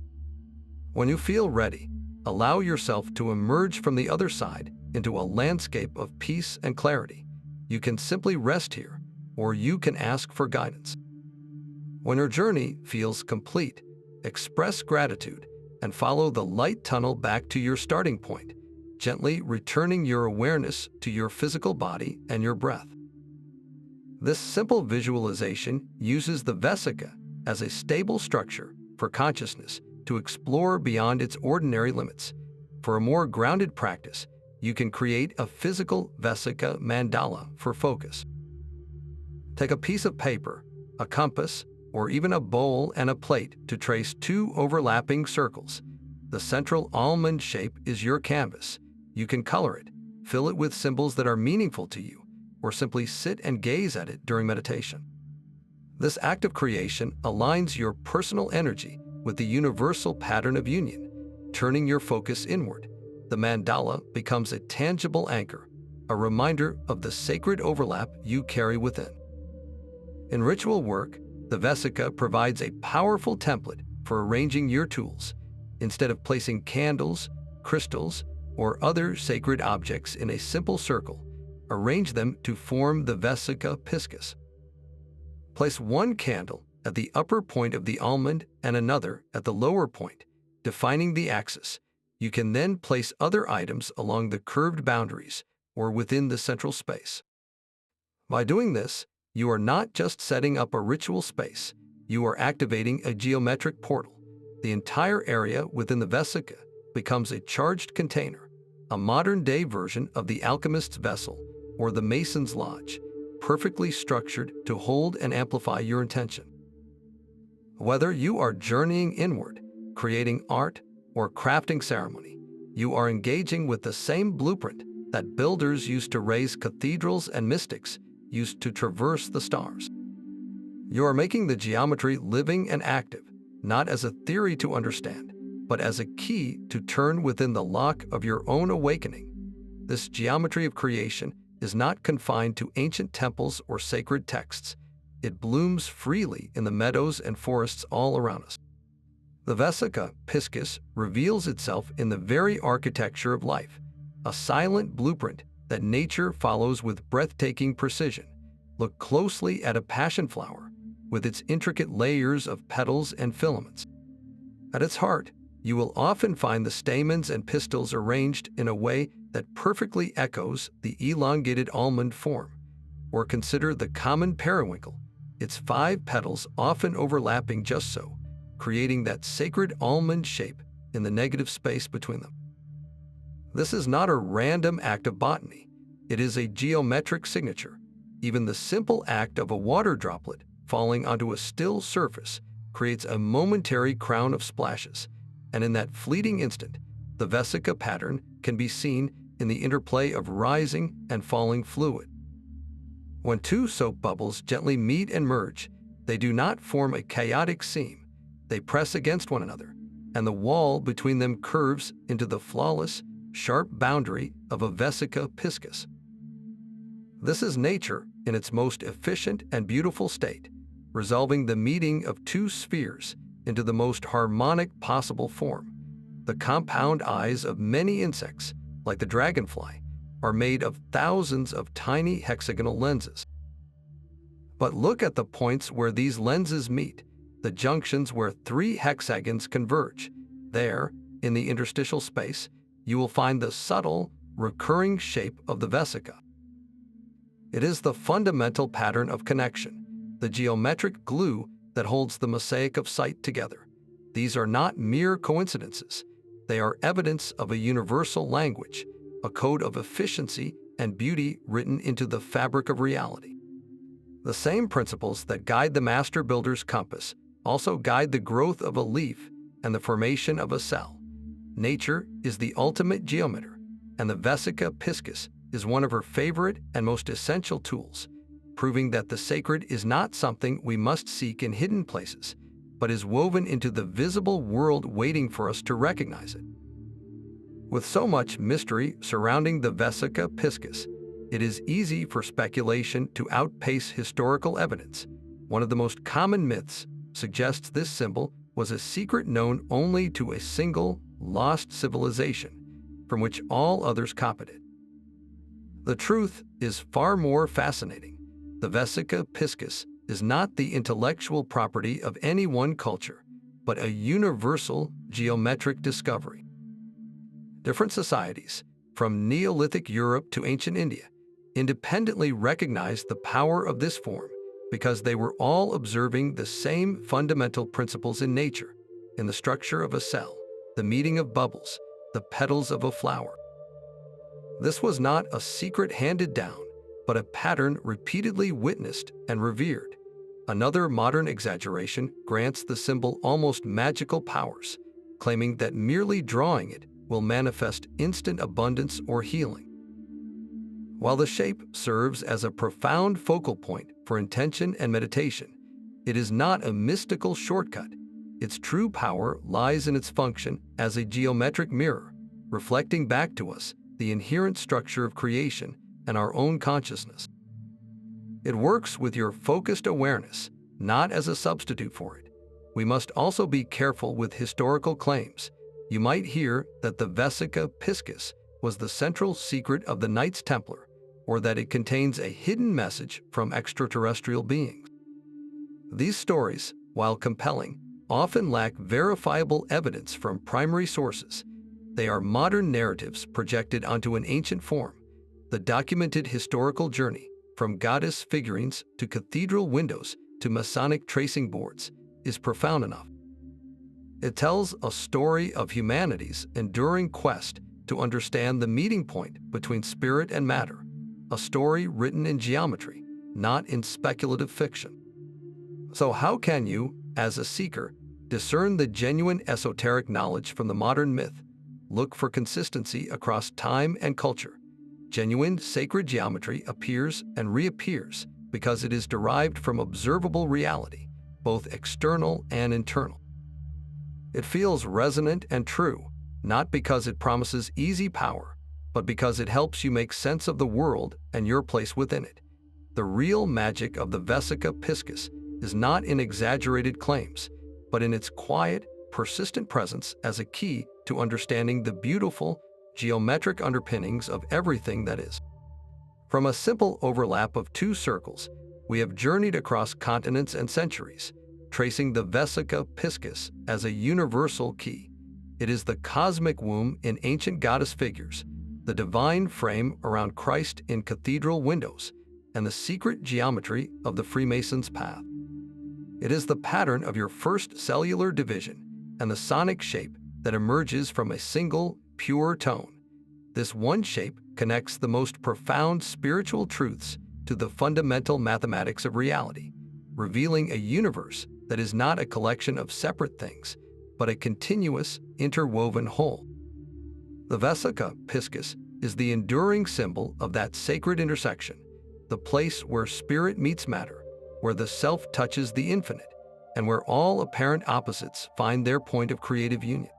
When you feel ready, allow yourself to emerge from the other side into a landscape of peace and clarity. You can simply rest here, or you can ask for guidance. When your journey feels complete, express gratitude and follow the light tunnel back to your starting point, gently returning your awareness to your physical body and your breath. This simple visualization uses the Vesica as a stable structure for consciousness to explore beyond its ordinary limits. For a more grounded practice, you can create a physical Vesica mandala for focus. Take a piece of paper, a compass, or even a bowl and a plate to trace two overlapping circles. The central almond shape is your canvas. You can color it, fill it with symbols that are meaningful to you, or simply sit and gaze at it during meditation. This act of creation aligns your personal energy with the universal pattern of union, turning your focus inward. The mandala becomes a tangible anchor, a reminder of the sacred overlap you carry within. In ritual work, the Vesica provides a powerful template for arranging your tools. Instead of placing candles, crystals, or other sacred objects in a simple circle, arrange them to form the Vesica Piscis. Place one candle at the upper point of the almond and another at the lower point, defining the axis. You can then place other items along the curved boundaries or within the central space. By doing this, you are not just setting up a ritual space, you are activating a geometric portal. The entire area within the Vesica becomes a charged container, a modern-day version of the alchemist's vessel or the mason's lodge, perfectly structured to hold and amplify your intention. Whether you are journeying inward, creating art, or crafting ceremony, you are engaging with the same blueprint that builders used to raise cathedrals and mystics used to traverse the stars. You are making the geometry living and active, not as a theory to understand, but as a key to turn within the lock of your own awakening. This geometry of creation is not confined to ancient temples or sacred texts. It blooms freely in the meadows and forests all around us. The Vesica Piscis reveals itself in the very architecture of life, a silent blueprint that nature follows with breathtaking precision. Look closely at a passion flower, with its intricate layers of petals and filaments. At its heart, you will often find the stamens and pistils arranged in a way that perfectly echoes the elongated almond form. Or consider the common periwinkle, its 5 petals often overlapping just so, creating that sacred almond shape in the negative space between them. This is not a random act of botany. It is a geometric signature. Even the simple act of a water droplet falling onto a still surface creates a momentary crown of splashes, and in that fleeting instant, the Vesica pattern can be seen in the interplay of rising and falling fluid. When two soap bubbles gently meet and merge, they do not form a chaotic seam. They press against one another, and the wall between them curves into the flawless, sharp boundary of a Vesica Piscis. This is nature in its most efficient and beautiful state, resolving the meeting of two spheres into the most harmonic possible form. The compound eyes of many insects, like the dragonfly, are made of thousands of tiny hexagonal lenses. But look at the points where these lenses meet, the junctions where 3 hexagons converge. There, in the interstitial space, you will find the subtle, recurring shape of the Vesica. It is the fundamental pattern of connection, the geometric glue that holds the mosaic of sight together. These are not mere coincidences. They are evidence of a universal language, a code of efficiency and beauty written into the fabric of reality. The same principles that guide the master builder's compass also guide the growth of a leaf and the formation of a cell. Nature is the ultimate geometer, and the Vesica Piscis is one of her favorite and most essential tools, proving that the sacred is not something we must seek in hidden places, but is woven into the visible world waiting for us to recognize it. With so much mystery surrounding the Vesica Piscis, it is easy for speculation to outpace historical evidence. One of the most common myths suggests this symbol was a secret known only to a single, lost civilization, from which all others copied it. The truth is far more fascinating. The Vesica Piscis is not the intellectual property of any one culture, but a universal geometric discovery. Different societies, from Neolithic Europe to ancient India, independently recognized the power of this form because they were all observing the same fundamental principles in nature, in the structure of a cell, the meeting of bubbles, the petals of a flower. This was not a secret handed down, but a pattern repeatedly witnessed and revered. Another modern exaggeration grants the symbol almost magical powers, claiming that merely drawing it will manifest instant abundance or healing. While the shape serves as a profound focal point for intention and meditation, it is not a mystical shortcut. Its true power lies in its function as a geometric mirror, reflecting back to us the inherent structure of creation and our own consciousness. It works with your focused awareness, not as a substitute for it. We must also be careful with historical claims. You might hear that the Vesica Piscis was the central secret of the Knights Templar, or that it contains a hidden message from extraterrestrial beings. These stories, while compelling, often lack verifiable evidence from primary sources. They are modern narratives projected onto an ancient form. The documented historical journey, from goddess figurines to cathedral windows to Masonic tracing boards, is profound enough. It tells a story of humanity's enduring quest to understand the meeting point between spirit and matter, a story written in geometry, not in speculative fiction. So how can you, as a seeker, discern the genuine esoteric knowledge from the modern myth? Look for consistency across time and culture. Genuine sacred geometry appears and reappears because it is derived from observable reality, both external and internal. It feels resonant and true, not because it promises easy power, but because it helps you make sense of the world and your place within it. The real magic of the Vesica Piscis is not in exaggerated claims, but in its quiet, persistent presence as a key to understanding the beautiful, geometric underpinnings of everything that is. From a simple overlap of two circles, we have journeyed across continents and centuries, tracing the Vesica Piscis as a universal key. It is the cosmic womb in ancient goddess figures, the divine frame around Christ in cathedral windows, and the secret geometry of the Freemason's path. It is the pattern of your first cellular division and the sonic shape that emerges from a single, pure tone. This one shape connects the most profound spiritual truths to the fundamental mathematics of reality, revealing a universe that is not a collection of separate things, but a continuous, interwoven whole. The Vesica Piscis is the enduring symbol of that sacred intersection, the place where spirit meets matter, where the self touches the infinite, and where all apparent opposites find their point of creative union.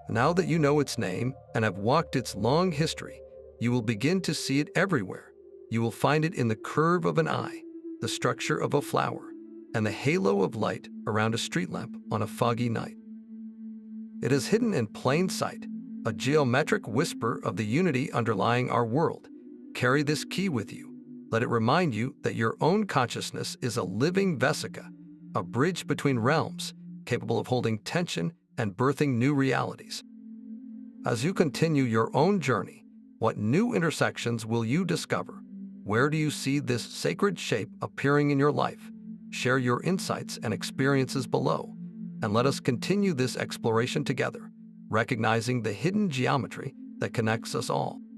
Now that you know its name and have walked its long history, you will begin to see it everywhere. You will find it in the curve of an eye, the structure of a flower, and the halo of light around a street lamp on a foggy night. It is hidden in plain sight, a geometric whisper of the unity underlying our world. Carry this key with you. Let it remind you that your own consciousness is a living vesica, a bridge between realms, capable of holding tension and birthing new realities. As you continue your own journey, what new intersections will you discover? Where do you see this sacred shape appearing in your life? Share your insights and experiences below, and let us continue this exploration together, recognizing the hidden geometry that connects us all.